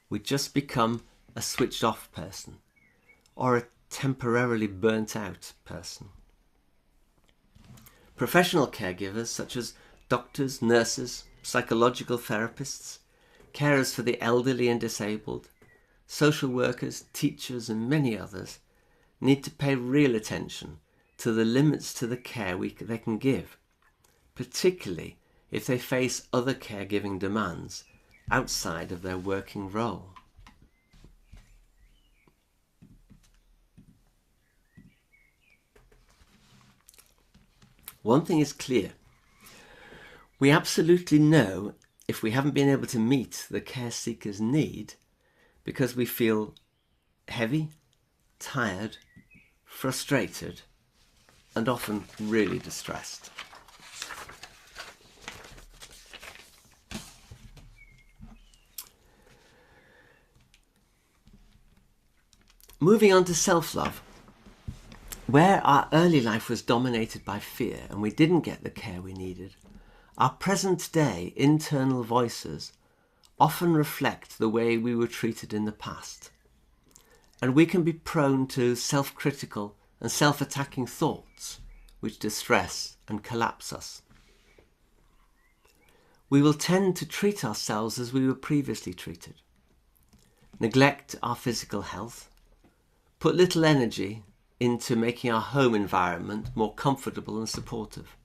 we just become a switched off person or a temporarily burnt out person. Professional caregivers such as doctors, nurses, psychological therapists, carers for the elderly and disabled, social workers, teachers and many others need to pay real attention to the limits to the care they can give, particularly if they face other caregiving demands outside of their working role. One thing is clear. We absolutely know if we haven't been able to meet the care seeker's need because we feel heavy, tired, frustrated, and often really distressed. Moving on to self-love. Where our early life was dominated by fear and we didn't get the care we needed, our present day internal voices often reflect the way we were treated in the past. And we can be prone to self-critical and self-attacking thoughts which distress and collapse us. We will tend to treat ourselves as we were previously treated, neglect our physical health, put little energy into making our home environment more comfortable and supportive.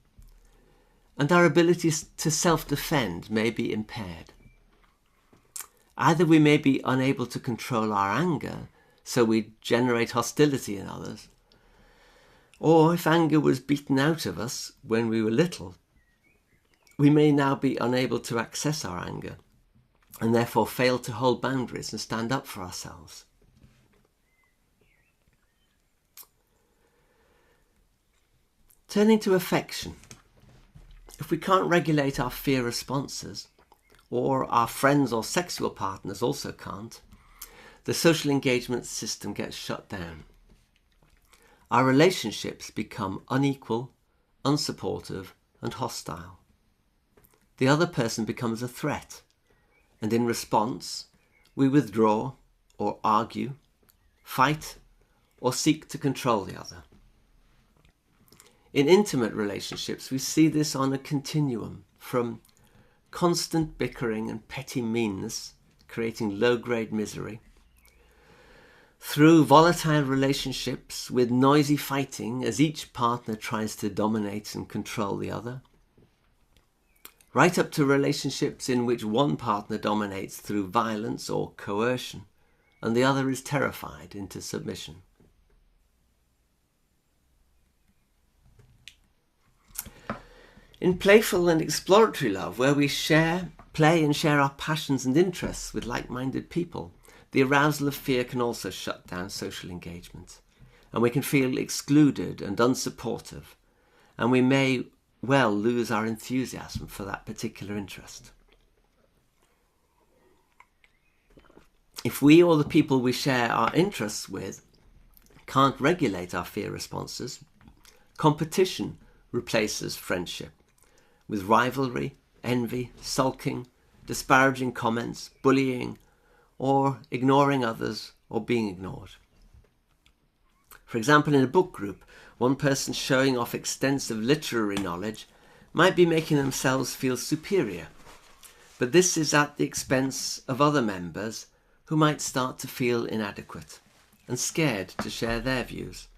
And our ability to self-defend may be impaired. Either we may be unable to control our anger, so we generate hostility in others, or if anger was beaten out of us when we were little, we may now be unable to access our anger and therefore fail to hold boundaries and stand up for ourselves. Turning to affection. If we can't regulate our fear responses, or our friends or sexual partners also can't, the social engagement system gets shut down. Our relationships become unequal, unsupportive, and hostile. The other person becomes a threat, and in response, we withdraw or argue, fight, or seek to control the other. In intimate relationships, we see this on a continuum from constant bickering and petty meanness, creating low-grade misery, through volatile relationships with noisy fighting as each partner tries to dominate and control the other, right up to relationships in which one partner dominates through violence or coercion and the other is terrified into submission. In playful and exploratory love, where we play and share our passions and interests with like-minded people, the arousal of fear can also shut down social engagement, and we can feel excluded and unsupportive, and we may well lose our enthusiasm for that particular interest. If we or the people we share our interests with can't regulate our fear responses, competition replaces friendship, with rivalry, envy, sulking, disparaging comments, bullying, or ignoring others or being ignored. For example, in a book group, one person showing off extensive literary knowledge might be making themselves feel superior, but this is at the expense of other members who might start to feel inadequate and scared to share their views.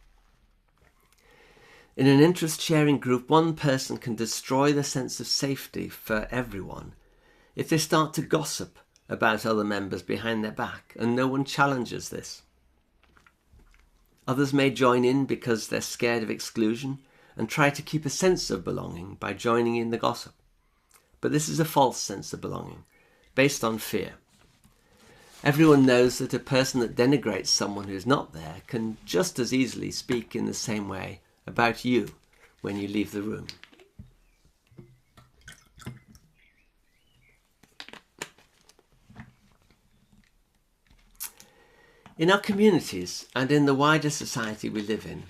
In an interest-sharing group, one person can destroy the sense of safety for everyone if they start to gossip about other members behind their back and no one challenges this. Others may join in because they're scared of exclusion and try to keep a sense of belonging by joining in the gossip. But this is a false sense of belonging, based on fear. Everyone knows that a person that denigrates someone who's not there can just as easily speak in the same way about you when you leave the room. In our communities and in the wider society we live in,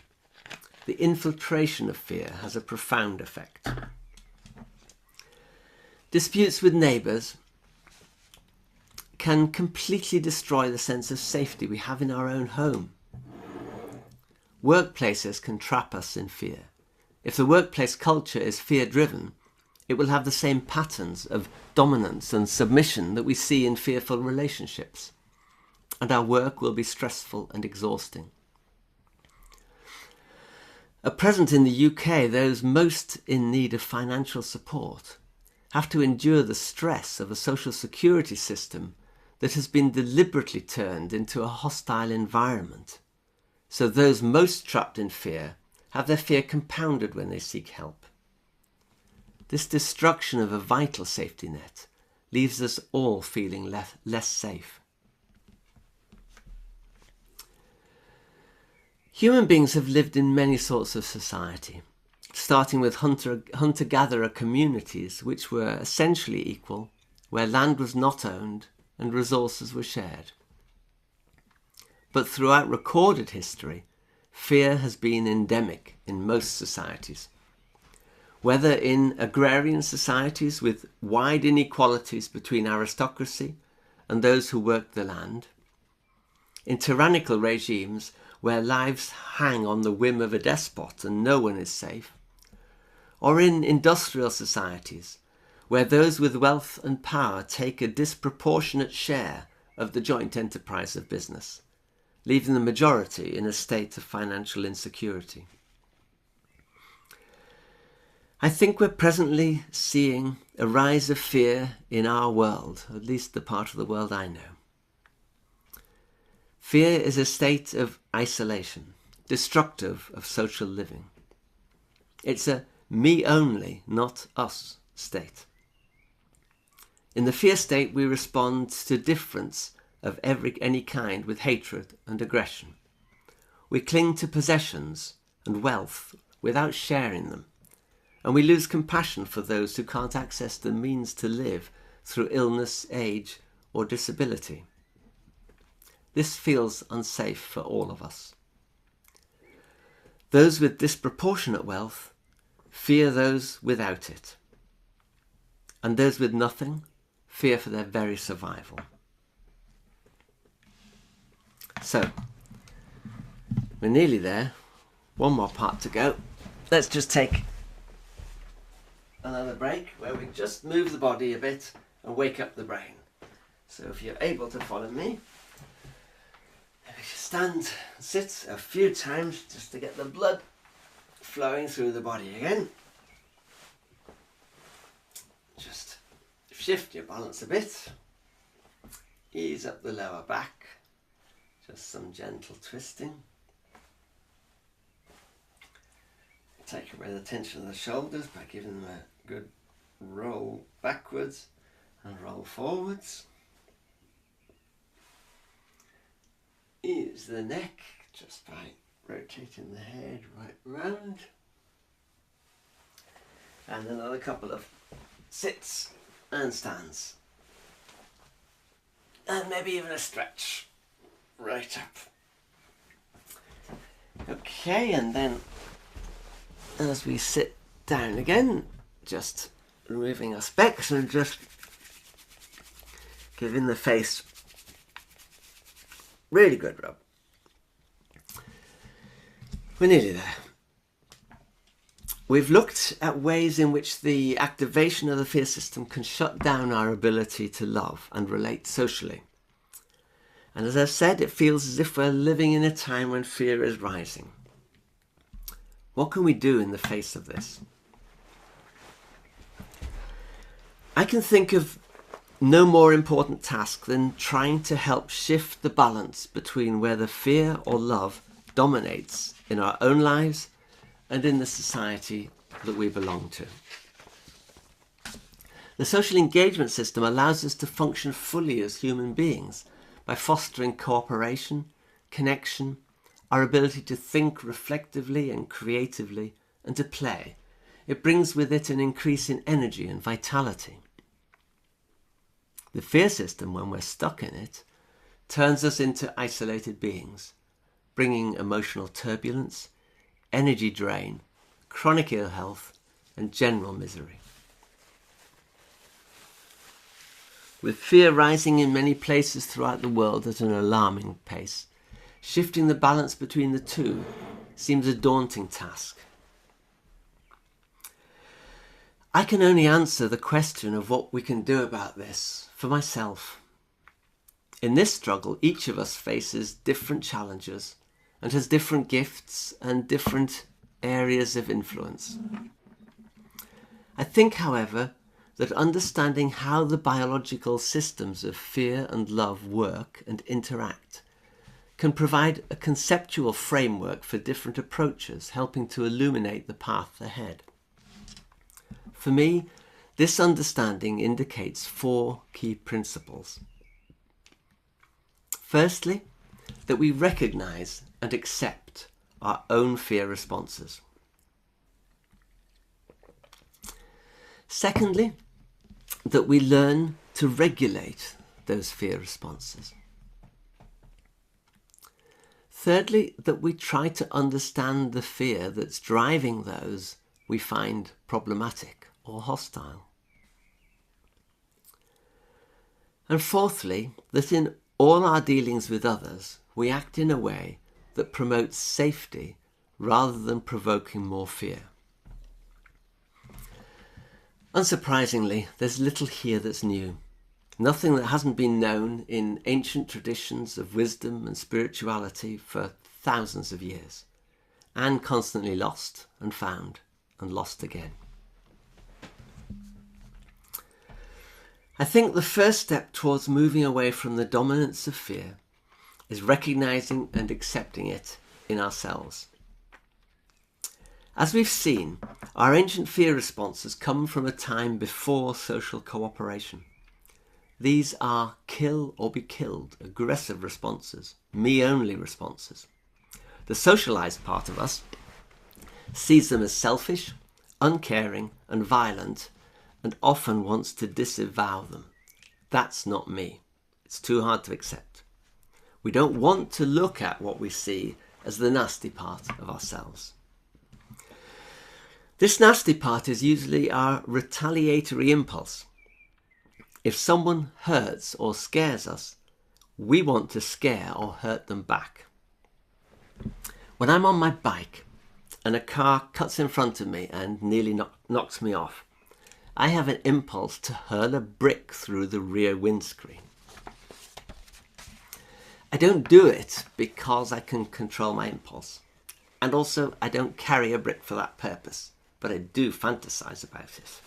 the infiltration of fear has a profound effect. Disputes with neighbours can completely destroy the sense of safety we have in our own home. Workplaces can trap us in fear. If the workplace culture is fear-driven, it will have the same patterns of dominance and submission that we see in fearful relationships, and our work will be stressful and exhausting. At present in the UK, those most in need of financial support have to endure the stress of a social security system that has been deliberately turned into a hostile environment. So those most trapped in fear have their fear compounded when they seek help. This destruction of a vital safety net leaves us all feeling less safe. Human beings have lived in many sorts of society, starting with hunter-gatherer communities which were essentially equal, where land was not owned and resources were shared. But throughout recorded history, fear has been endemic in most societies. Whether in agrarian societies with wide inequalities between aristocracy and those who worked the land, in tyrannical regimes where lives hang on the whim of a despot and no one is safe, or in industrial societies where those with wealth and power take a disproportionate share of the joint enterprise of business, leaving the majority in a state of financial insecurity. I think we're presently seeing a rise of fear in our world, at least the part of the world I know. Fear is a state of isolation, destructive of social living. It's a me only, not us state. In the fear state, we respond to difference of any kind with hatred and aggression. We cling to possessions and wealth without sharing them, and we lose compassion for those who can't access the means to live through illness, age, or disability. This feels unsafe for all of us. Those with disproportionate wealth fear those without it, and those with nothing fear for their very survival. So, we're nearly there. One more part to go. Let's just take another break where we just move the body a bit and wake up the brain. So if you're able to follow me, maybe stand and sit a few times just to get the blood flowing through the body again. Just shift your balance a bit. Ease up the lower back. Just some gentle twisting. Take away the tension of the shoulders by giving them a good roll backwards and roll forwards. Ease the neck just by rotating the head right round. And another couple of sits and stands. And maybe even a stretch right up. Okay, and then as we sit down again, just removing our specs and just giving the face really good rub. We're nearly there. We've looked at ways in which the activation of the fear system can shut down our ability to love and relate socially. And as I've said, it feels as if we're living in a time when fear is rising. What can we do in the face of this? I can think of no more important task than trying to help shift the balance between whether fear or love dominates in our own lives and in the society that we belong to. The social engagement system allows us to function fully as human beings by fostering cooperation, connection, our ability to think reflectively and creatively, and to play. It brings with it an increase in energy and vitality. The fear system, when we're stuck in it, turns us into isolated beings, bringing emotional turbulence, energy drain, chronic ill health, and general misery. With fear rising in many places throughout the world at an alarming pace, shifting the balance between the two seems a daunting task. I can only answer the question of what we can do about this for myself. In this struggle, each of us faces different challenges and has different gifts and different areas of influence. I think, however, that understanding how the biological systems of fear and love work and interact can provide a conceptual framework for different approaches, helping to illuminate the path ahead. For me, This understanding indicates 4 key principles. Firstly, that we recognize and accept our own fear responses. Secondly, that we learn to regulate those fear responses. Thirdly, that we try to understand the fear that's driving those we find problematic or hostile. And fourthly, that in all our dealings with others, we act in a way that promotes safety rather than provoking more fear. Unsurprisingly, there's little here that's new. Nothing that hasn't been known in ancient traditions of wisdom and spirituality for thousands of years, and constantly lost and found and lost again. I think the first step towards moving away from the dominance of fear is recognizing and accepting it in ourselves. As we've seen, our ancient fear responses come from a time before social cooperation. These are kill or be killed, aggressive responses, me-only responses. The socialized part of us sees them as selfish, uncaring, and violent, and often wants to disavow them. That's not me. It's too hard to accept. We don't want to look at what we see as the nasty part of ourselves. This nasty part is usually our retaliatory impulse. If someone hurts or scares us, we want to scare or hurt them back. When I'm on my bike and a car cuts in front of me and nearly knocks me off, I have an impulse to hurl a brick through the rear windscreen. I don't do it because I can control my impulse. And also, I don't carry a brick for that purpose, but I do fantasize about it.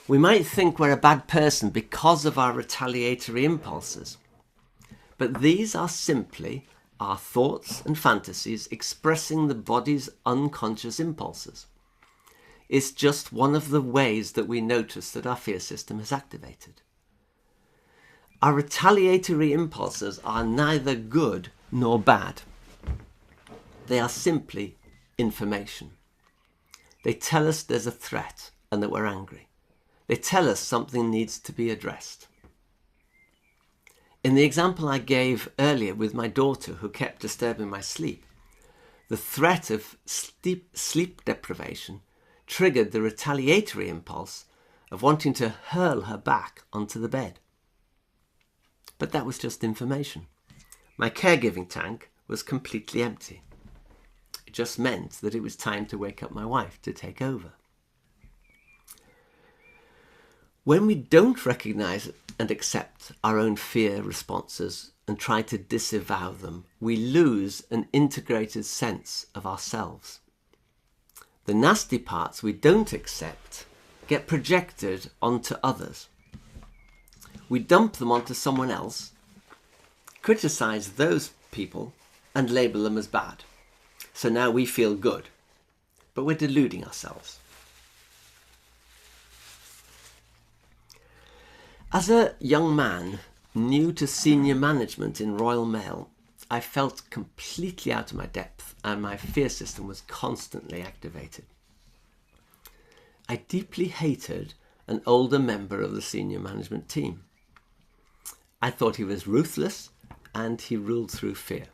We might think we're a bad person because of our retaliatory impulses, but these are simply our thoughts and fantasies expressing the body's unconscious impulses. It's just one of the ways that we notice that our fear system is activated. Our retaliatory impulses are neither good nor bad. They are simply information. They tell us there's a threat and that we're angry. They tell us something needs to be addressed. In the example I gave earlier with my daughter who kept disturbing my sleep, the threat of sleep deprivation triggered the retaliatory impulse of wanting to hurl her back onto the bed. But that was just information. My caregiving tank was completely empty. It just meant that it was time to wake up my wife to take over. When we don't recognize and accept our own fear responses and try to disavow them, we lose an integrated sense of ourselves. The nasty parts we don't accept get projected onto others. We dump them onto someone else, criticize those people, and label them as bad. So now we feel good, but we're deluding ourselves. As a young man new to senior management in Royal Mail, I felt completely out of my depth and my fear system was constantly activated. I deeply hated an older member of the senior management team. I thought he was ruthless and he ruled through fear.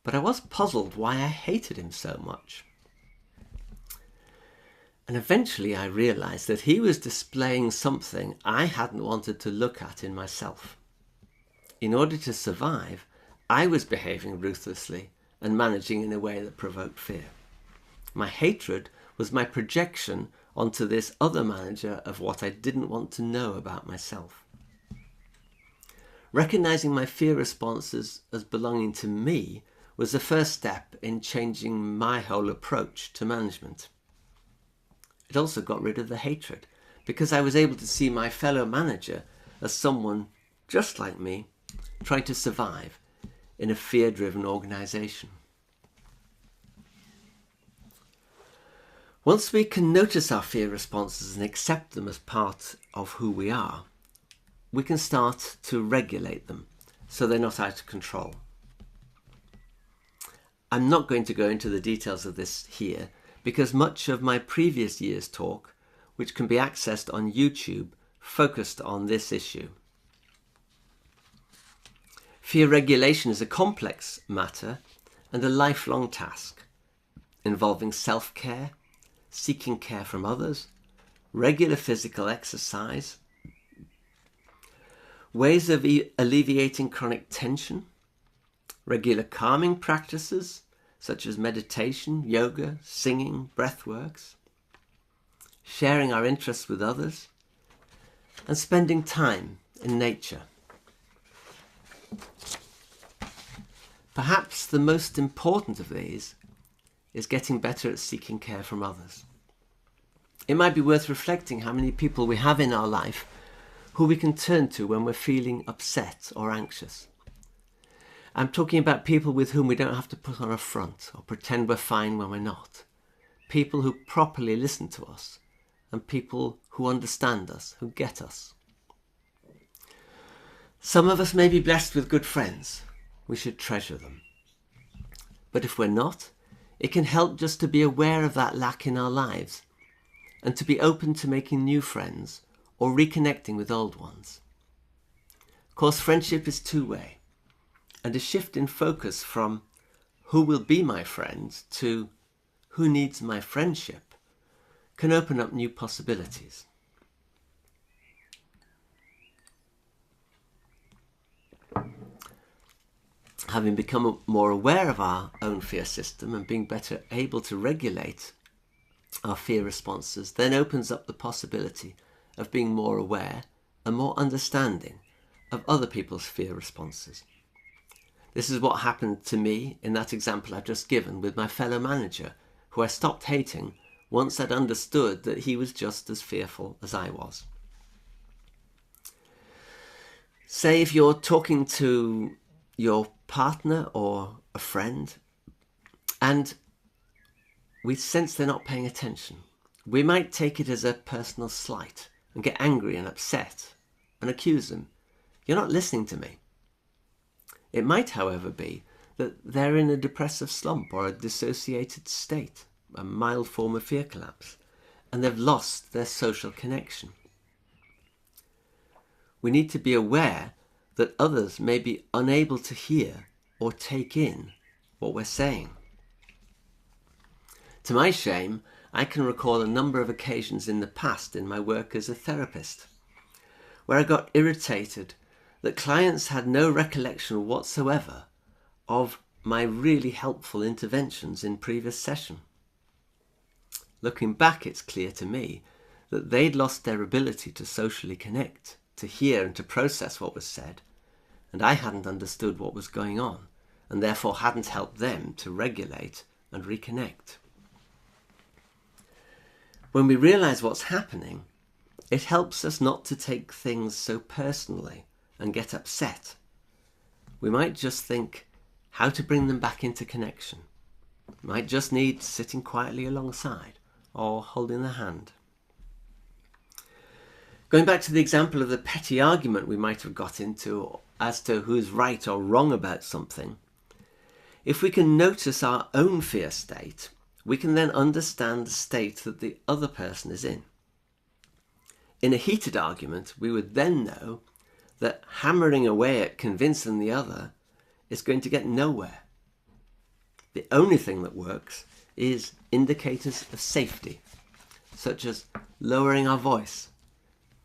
But I was puzzled why I hated him so much. And eventually I realized that he was displaying something I hadn't wanted to look at in myself. In order to survive, I was behaving ruthlessly and managing in a way that provoked fear. My hatred was my projection onto this other manager of what I didn't want to know about myself. Recognizing my fear responses as belonging to me was the first step in changing my whole approach to management. It also got rid of the hatred because I was able to see my fellow manager as someone just like me trying to survive in a fear-driven organization. Once we can notice our fear responses and accept them as part of who we are, we can start to regulate them so they're not out of control. I'm not going to go into the details of this here because much of my previous year's talk, which can be accessed on YouTube, focused on this issue. Fear regulation is a complex matter and a lifelong task involving self-care, seeking care from others, regular physical exercise, ways of alleviating chronic tension, regular calming practices such as meditation, yoga, singing, breathworks, sharing our interests with others, and spending time in nature. Perhaps the most important of these is getting better at seeking care from others. It might be worth reflecting how many people we have in our life who we can turn to when we're feeling upset or anxious. I'm talking about people with whom we don't have to put on a front or pretend we're fine when we're not. People who properly listen to us and people who understand us, who get us. Some of us may be blessed with good friends. We should treasure them. But if we're not, it can help just to be aware of that lack in our lives and to be open to making new friends or reconnecting with old ones. Of course, friendship is two-way, and a shift in focus from who will be my friend to who needs my friendship can open up new possibilities. Having become more aware of our own fear system and being better able to regulate our fear responses then opens up the possibility of being more aware and more understanding of other people's fear responses. This is what happened to me in that example I've just given with my fellow manager, who I stopped hating once I'd understood that he was just as fearful as I was. Say if you're talking to your partner or a friend and we sense they're not paying attention, we might take it as a personal slight and get angry and upset and accuse them. You're not listening to me. It might, however, be that they're in a depressive slump or a dissociated state, a mild form of fear collapse, and they've lost their social connection. We need to be aware that others may be unable to hear or take in what we're saying. To my shame, I can recall a number of occasions in the past in my work as a therapist where I got irritated that clients had no recollection whatsoever of my really helpful interventions in previous session. Looking back, it's clear to me that they'd lost their ability to socially connect, to hear and to process what was said, and I hadn't understood what was going on, and therefore hadn't helped them to regulate and reconnect. When we realize what's happening, it helps us not to take things so personally and get upset. We might just think how to bring them back into connection. Might just need sitting quietly alongside or holding the hand. Going back to the example of the petty argument we might have got into as to who's right or wrong about something, if we can notice our own fear state, we can then understand the state that the other person is in. In a heated argument, we would then know that hammering away at convincing the other is going to get nowhere. The only thing that works is indicators of safety, such as lowering our voice,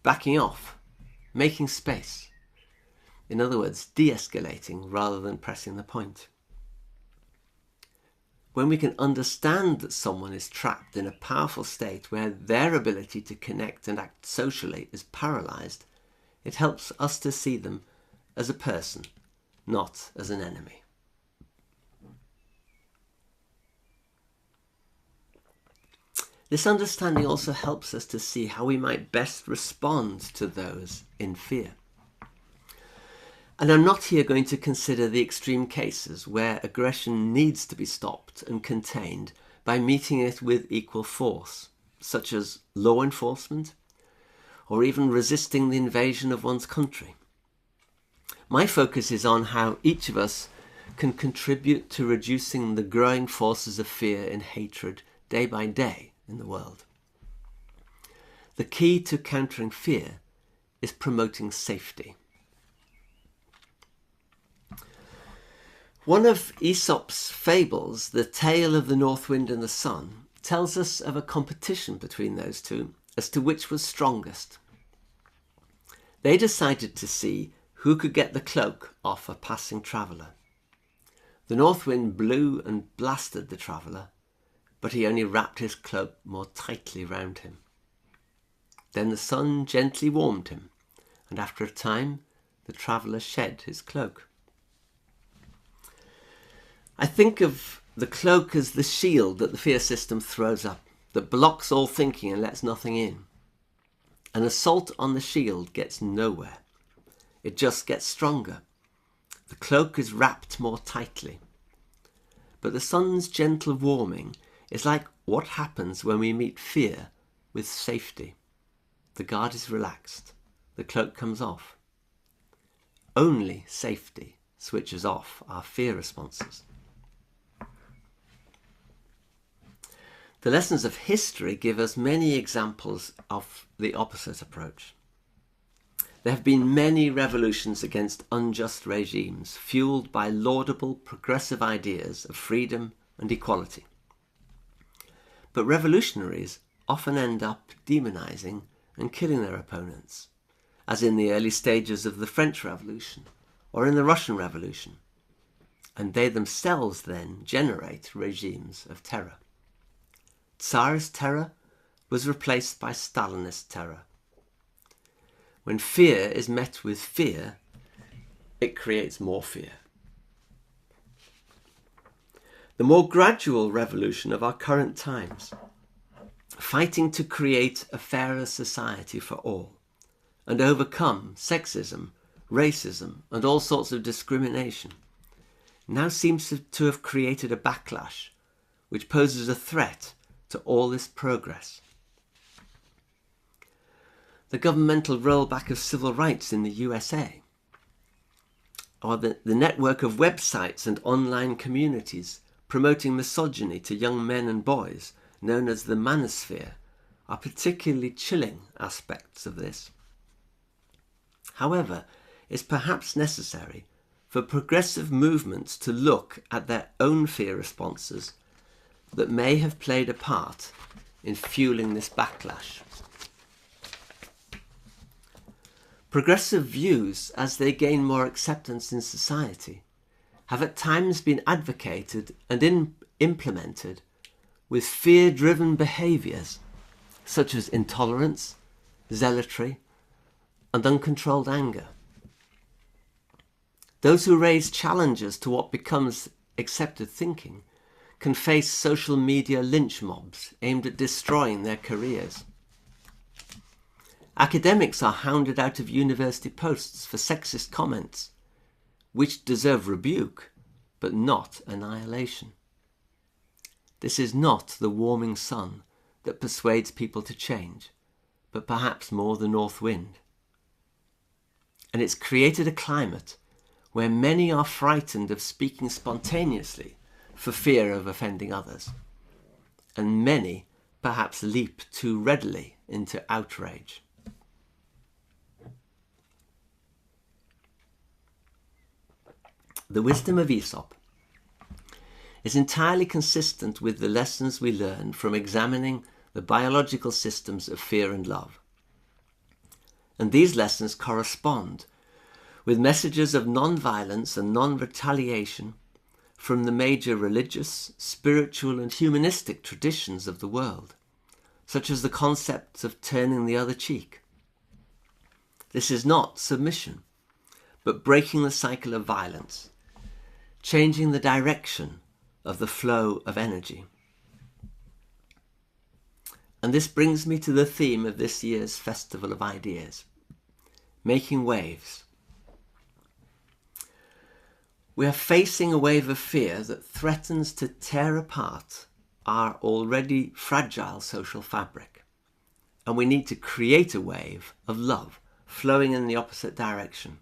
backing off, making space. In other words, de-escalating rather than pressing the point. When we can understand that someone is trapped in a powerful state where their ability to connect and act socially is paralyzed, it helps us to see them as a person, not as an enemy. This understanding also helps us to see how we might best respond to those in fear. And I'm not here going to consider the extreme cases where aggression needs to be stopped and contained by meeting it with equal force, such as law enforcement or even resisting the invasion of one's country. My focus is on how each of us can contribute to reducing the growing forces of fear and hatred day by day in the world. The key to countering fear is promoting safety. One of Aesop's fables, The Tale of the North Wind and the Sun, tells us of a competition between those two as to which was strongest. They decided to see who could get the cloak off a passing traveller. The north wind blew and blasted the traveller, but he only wrapped his cloak more tightly round him. Then the sun gently warmed him, and after a time the traveller shed his cloak. I think of the cloak as the shield that the fear system throws up, that blocks all thinking and lets nothing in. An assault on the shield gets nowhere. It just gets stronger. The cloak is wrapped more tightly. But the sun's gentle warming is like what happens when we meet fear with safety. The guard is relaxed. The cloak comes off. Only safety switches off our fear responses. The lessons of history give us many examples of the opposite approach. There have been many revolutions against unjust regimes, fueled by laudable progressive ideas of freedom and equality. But revolutionaries often end up demonizing and killing their opponents, as in the early stages of the French Revolution or in the Russian Revolution, and they themselves then generate regimes of terror. Tsarist terror was replaced by Stalinist terror. When fear is met with fear, it creates more fear. The more gradual revolution of our current times, fighting to create a fairer society for all and overcome sexism, racism, and all sorts of discrimination, now seems to have created a backlash which poses a threat to all this progress. The governmental rollback of civil rights in the USA, or the network of websites and online communities promoting misogyny to young men and boys, known as the manosphere, are particularly chilling aspects of this. However, it's perhaps necessary for progressive movements to look at their own fear responses that may have played a part in fueling this backlash. Progressive views, as they gain more acceptance in society, have at times been advocated and implemented with fear-driven behaviours such as intolerance, zealotry, and uncontrolled anger. Those who raise challenges to what becomes accepted thinking can face social media lynch mobs aimed at destroying their careers. Academics are hounded out of university posts for sexist comments, which deserve rebuke, but not annihilation. This is not the warming sun that persuades people to change, but perhaps more the north wind. And it's created a climate where many are frightened of speaking spontaneously for fear of offending others, and many perhaps leap too readily into outrage. The wisdom of Aesop is entirely consistent with the lessons we learn from examining the biological systems of fear and love. And these lessons correspond with messages of non-violence and non-retaliation from the major religious, spiritual, and humanistic traditions of the world, such as the concepts of turning the other cheek. This is not submission, but breaking the cycle of violence, changing the direction of the flow of energy. And this brings me to the theme of this year's Festival of Ideas, making waves. We are facing a wave of fear that threatens to tear apart our already fragile social fabric. And we need to create a wave of love flowing in the opposite direction.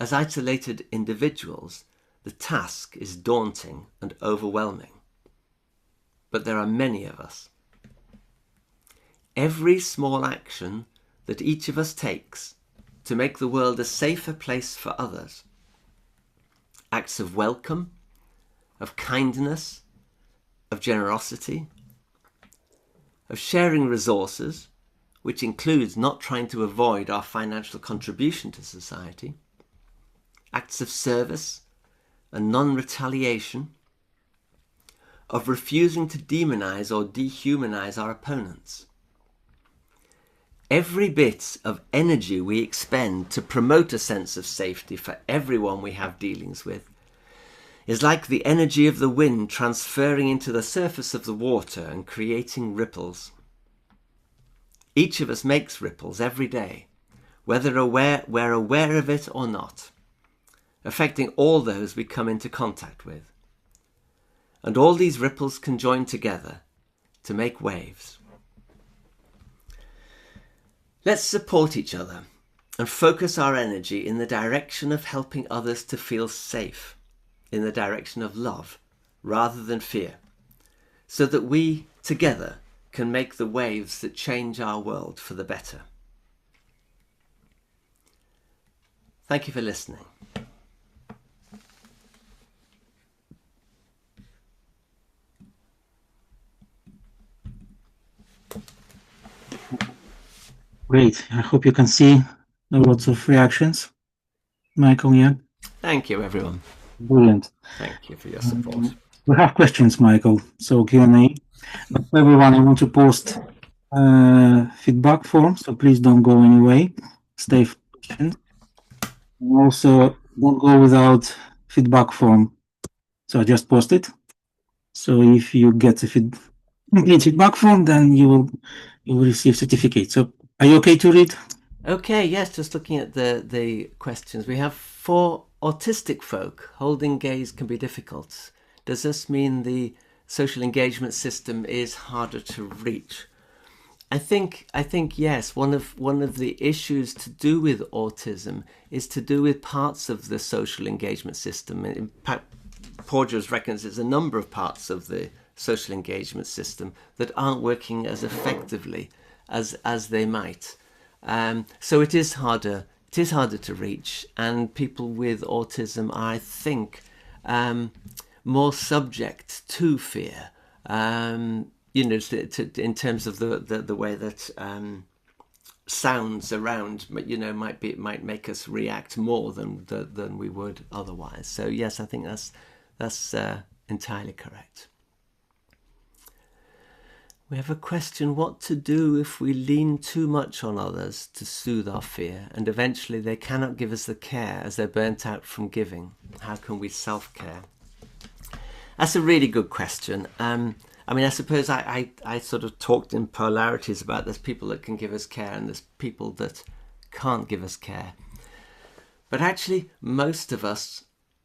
As isolated individuals, the task is daunting and overwhelming. But there are many of us. Every small action that each of us takes to make the world a safer place for others, acts of welcome, of kindness, of generosity, of sharing resources, which includes not trying to avoid our financial contribution to society, acts of service and non-retaliation, of refusing to demonize or dehumanize our opponents. Every bit of energy we expend to promote a sense of safety for everyone we have dealings with is like the energy of the wind transferring into the surface of the water and creating ripples. Each of us makes ripples every day, whether we're aware of it or not, affecting all those we come into contact with. And all these ripples can join together to make waves. Let's support each other and focus our energy in the direction of helping others to feel safe, in the direction of love rather than fear, so that we together can make the waves that change our world for the better. Thank you for listening. Great. I hope you can see lots of reactions. Michael, yeah? Thank you, everyone. Brilliant. Thank you for your support. We have questions, Michael. So Q&A. But everyone, I want to post feedback form, so please don't go anyway. Stay patient. And also, don't go without feedback form. So I just post it. So if you get a complete feedback form, then you will receive certificate. So are you okay to read? Okay, yes, just looking at the questions. We have, for autistic folk, holding gaze can be difficult. Does this mean the social engagement system is harder to reach? I think yes. One of the issues to do with autism is to do with parts of the social engagement system. In fact, Porges reckons there's a number of parts of the social engagement system that aren't working as effectively as they might. So it is harder to reach, and people with autism are, I think, more subject to fear. In terms of the way that sounds around, might make us react more than we would otherwise. So yes, I think that's entirely correct. We have a question: what to do if we lean too much on others to soothe our fear, and eventually they cannot give us the care as they're burnt out from giving? How can we self-care? That's a really good question. I suppose I sort of talked in polarities about there's people that can give us care and there's people that can't give us care. But actually, most of us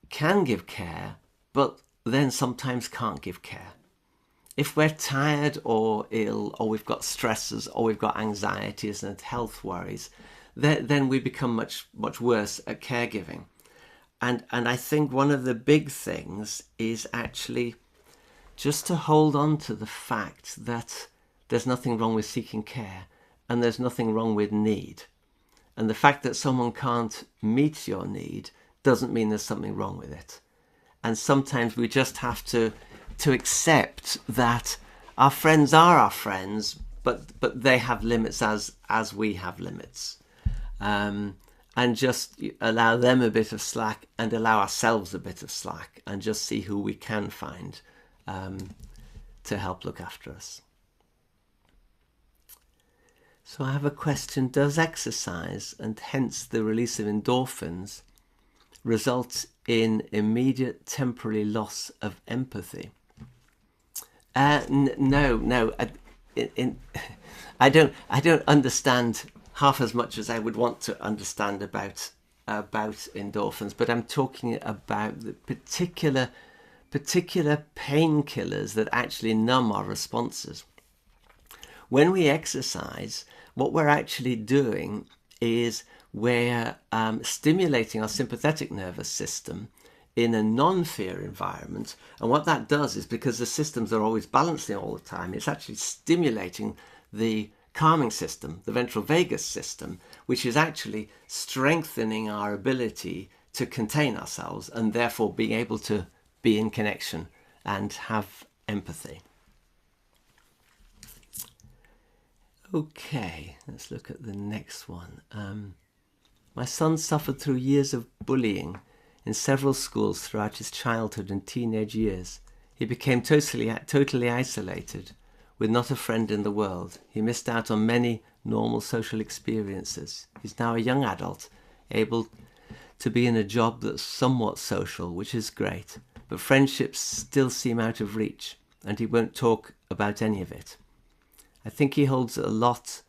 can give care, but then sometimes can't give care. If we're tired or ill, or we've got stresses, or we've got anxieties and health worries, then we become much worse at caregiving. And I think one of the big things is actually just to hold on to the fact that there's nothing wrong with seeking care, and there's nothing wrong with need. And the fact that someone can't meet your need doesn't mean there's something wrong with it. And sometimes we just have to accept that our friends are our friends, but they have limits as we have limits. And just allow them a bit of slack and allow ourselves a bit of slack, and just see who we can find to help look after us. So I have a question: does exercise, and hence the release of endorphins, result in immediate temporary loss of empathy? No. I don't understand half as much as I would want to understand about about endorphins, but I'm talking about the particular painkillers that actually numb our responses. When we exercise, what we're actually doing is we're stimulating our sympathetic nervous system in a non-fear environment. And what that does is, because the systems are always balancing all the time, it's actually stimulating the calming system, the ventral vagus system, which is actually strengthening our ability to contain ourselves and therefore being able to be in connection and have empathy. Okay, let's look at the next one. My son suffered through years of bullying in several schools throughout his childhood and teenage years. He became totally isolated, with not a friend in the world. He missed out on many normal social experiences. He's now a young adult, able to be in a job that's somewhat social, which is great, but friendships still seem out of reach, and he won't talk about any of it. I think he holds a lot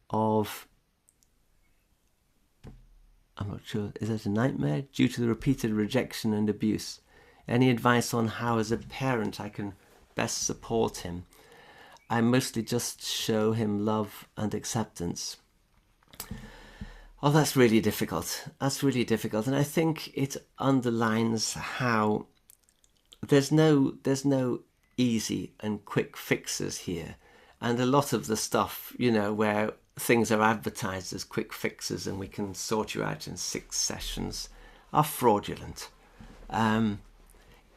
of, I'm not sure, is it a nightmare? Due to the repeated rejection and abuse. Any advice on how, as a parent, I can best support him? I mostly just show him love and acceptance. Oh, that's really difficult. That's really difficult. And I think it underlines how there's no easy and quick fixes here. And a lot of the stuff, where things are advertised as quick fixes and we can sort you out in 6 sessions, are fraudulent.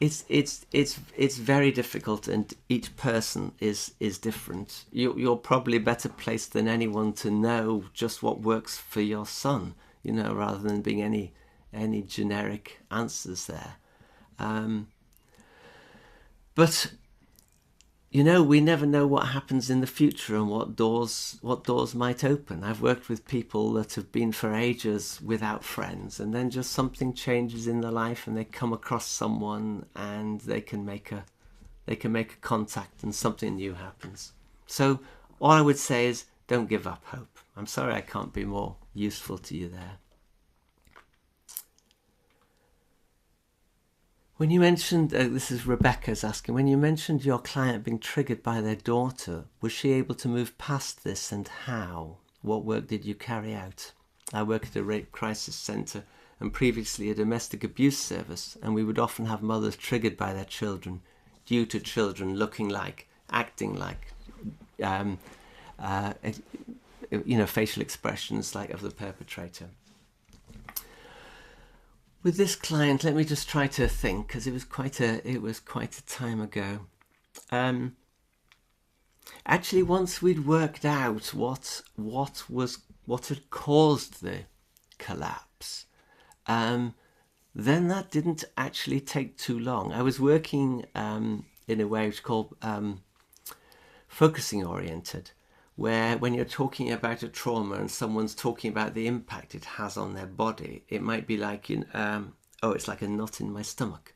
It's very difficult, and each person is different. You're probably better placed than anyone to know just what works for your son, rather than being any generic answers there. But we never know what happens in the future and what doors might open. I've worked with people that have been for ages without friends, and then just something changes in their life and they come across someone and they can make a contact and something new happens. So all I would say is, don't give up hope. I'm sorry I can't be more useful to you there. When you mentioned, this is Rebecca's asking, when you mentioned your client being triggered by their daughter, was she able to move past this, and how? What work did you carry out? I work at a rape crisis centre and previously a domestic abuse service, and we would often have mothers triggered by their children due to children looking like, acting like, facial expressions like of the perpetrator. With this client, let me just try to think, because it was quite a time ago. Actually, once we'd worked out what had caused the collapse, then that didn't actually take too long. I was working in a way which is called focusing oriented, where when you're talking about a trauma and someone's talking about the impact it has on their body, it might be like, it's like a knot in my stomach.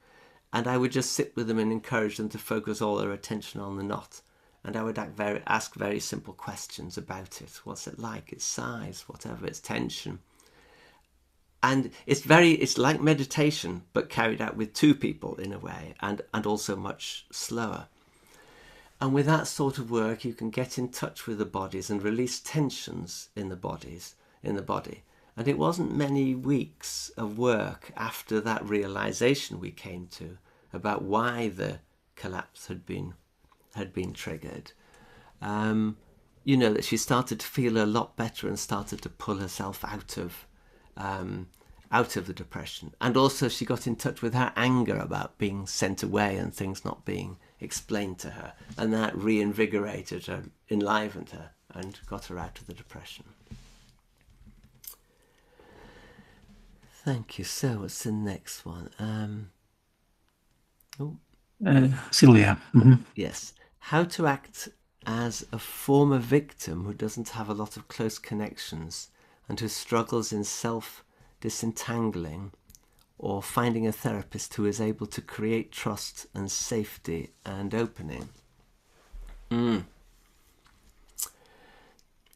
And I would just sit with them and encourage them to focus all their attention on the knot. And I would ask very simple questions about it. What's it like? Its size, whatever, its tension. And it's like meditation, but carried out with 2 people in a way, and also much slower. And with that sort of work, you can get in touch with the bodies and release tensions in the body. And it wasn't many weeks of work after that realization we came to about why the collapse had been triggered. That she started to feel a lot better and started to pull herself out of the depression. And also she got in touch with her anger about being sent away and things not being explained to her, and that reinvigorated her, enlivened her, and got her out of the depression. Thank you. So what's the next one? Sylvia. Mm-hmm. Yes. How to act as a former victim who doesn't have a lot of close connections and who struggles in self-disentangling, or finding a therapist who is able to create trust and safety and opening.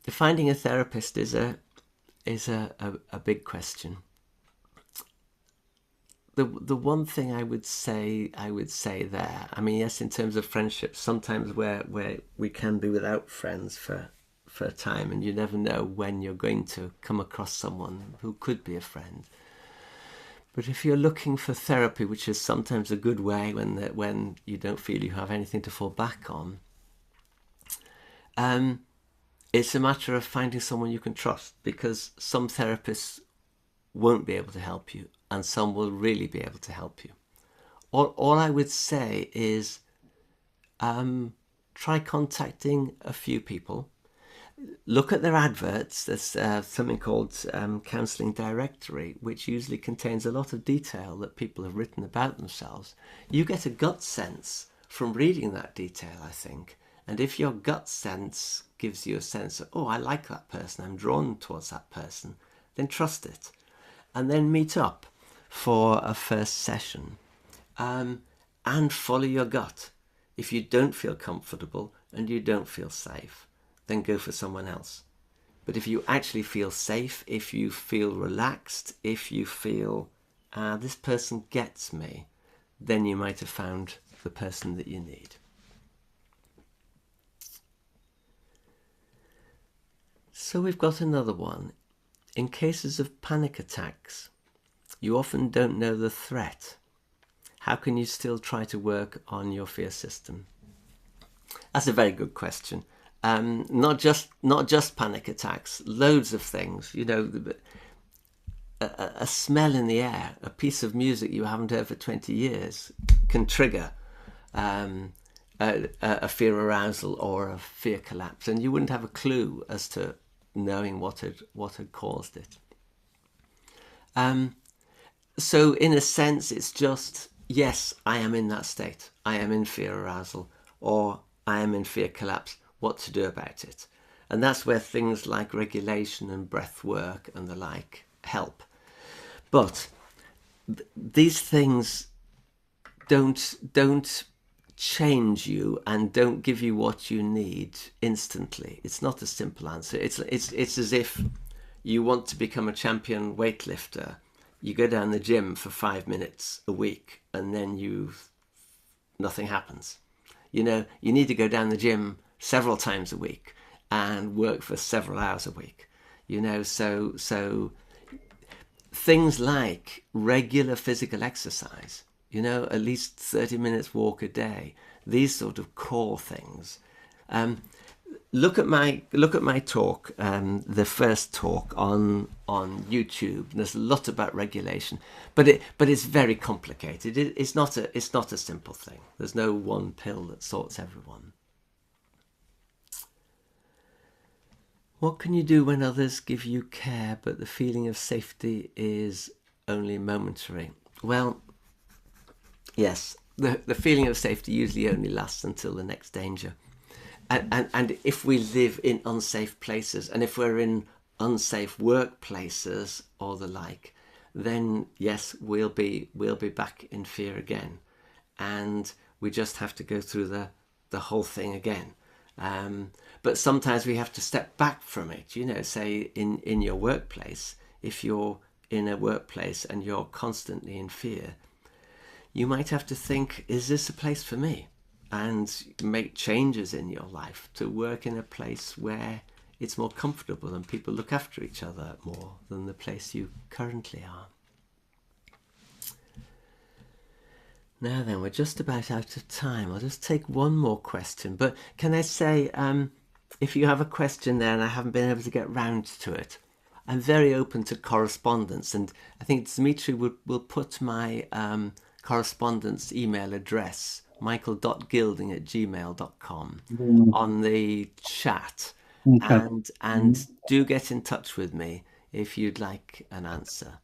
Finding a therapist is a big question. the one thing I would say there, I mean, yes, in terms of friendships, sometimes where we can be without friends for a time, and you never know when you're going to come across someone who could be a friend. But if you're looking for therapy, which is sometimes a good way when you don't feel you have anything to fall back on, it's a matter of finding someone you can trust, because some therapists won't be able to help you and some will really be able to help you. All I would say is try contacting a few people. Look at their adverts. There's something called Counselling Directory, which usually contains a lot of detail that people have written about themselves. You get a gut sense from reading that detail, I think. And if your gut sense gives you a sense of, oh, I like that person, I'm drawn towards that person, then trust it. And then meet up for a first session and follow your gut. If you don't feel comfortable and you don't feel safe, then go for someone else. But if you actually feel safe, if you feel relaxed, if you feel, this person gets me, then you might have found the person that you need. So we've got another one. In cases of panic attacks, you often don't know the threat. How can you still try to work on your fear system? That's a very good question. Not just panic attacks, loads of things. You know, a smell in the air, a piece of music you haven't heard for 20 years can trigger a fear arousal or a fear collapse, and you wouldn't have a clue as to knowing what had caused it. So in a sense, it's just, yes, I am in that state. I am in fear arousal, or I am in fear collapse. What to do about it? And that's where things like regulation and breath work and the like help. But these things don't change you and don't give you what you need instantly. It's not a simple answer. It's as if you want to become a champion weightlifter. You go down the gym for 5 minutes a week and then nothing happens. You know, you need to go down the gym several times a week and work for several hours a week. You know, so things like regular physical exercise, you know, at least 30 minutes walk a day, these sort of core things. Look at my talk, the first talk on YouTube. There's a lot about regulation, but it's very complicated. It's not a simple thing. There's no one pill that sorts everyone. What can you do when others give you care, but the feeling of safety is only momentary? Well, yes, the feeling of safety usually only lasts until the next danger. And if we live in unsafe places, and if we're in unsafe workplaces or the like, then yes, we'll be back in fear again, and we just have to go through the whole thing again. But sometimes we have to step back from it. You know, say in your workplace, if you're in a workplace and you're constantly in fear, you might have to think, is this a place for me? And make changes in your life to work in a place where it's more comfortable and people look after each other more than the place you currently are. Now then, we're just about out of time. I'll just take one more question. But can I say, if you have a question there and I haven't been able to get round to it, I'm very open to correspondence. And I think Dimitri will put my correspondence email address, michael.gilding@gmail.com, on the chat. And do get in touch with me if you'd like an answer.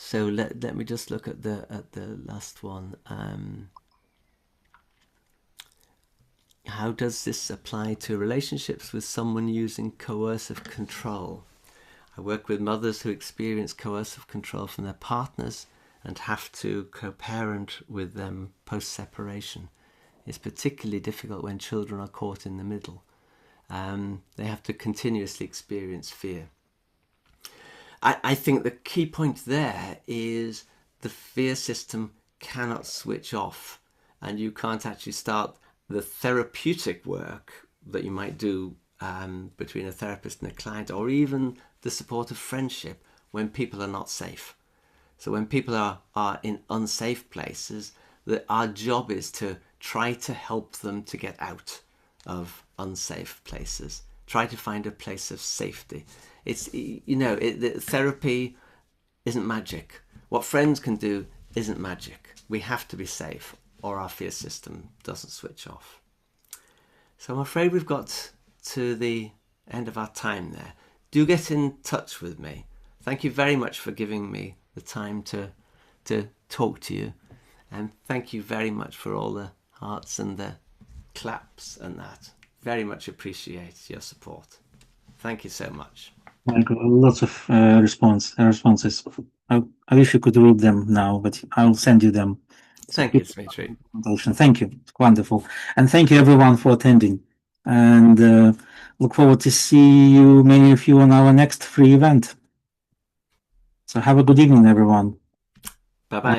So let me just look at the last one. How does this apply to relationships with someone using coercive control? I work with mothers who experience coercive control from their partners and have to co-parent with them post-separation. It's particularly difficult when children are caught in the middle. They have to continuously experience fear. I think the key point there is the fear system cannot switch off, and you can't actually start the therapeutic work that you might do between a therapist and a client, or even the support of friendship, when people are not safe. So when people are in unsafe places, our job is to try to help them to get out of unsafe places. Try to find a place of safety. It's, therapy isn't magic. What friends can do isn't magic. We have to be safe, or our fear system doesn't switch off. So I'm afraid we've got to the end of our time there. Do get in touch with me. Thank you very much for giving me the time to talk to you. And thank you very much for all the hearts and the claps and that. Very much appreciate your support. Thank you so much. Lots of responses. I wish you could read them now, but I'll send you them. Thank you, Dmitry. Thank you. It's wonderful. And thank you everyone for attending. And look forward to see you, many of you, on our next free event. So have a good evening, everyone. Bye-bye.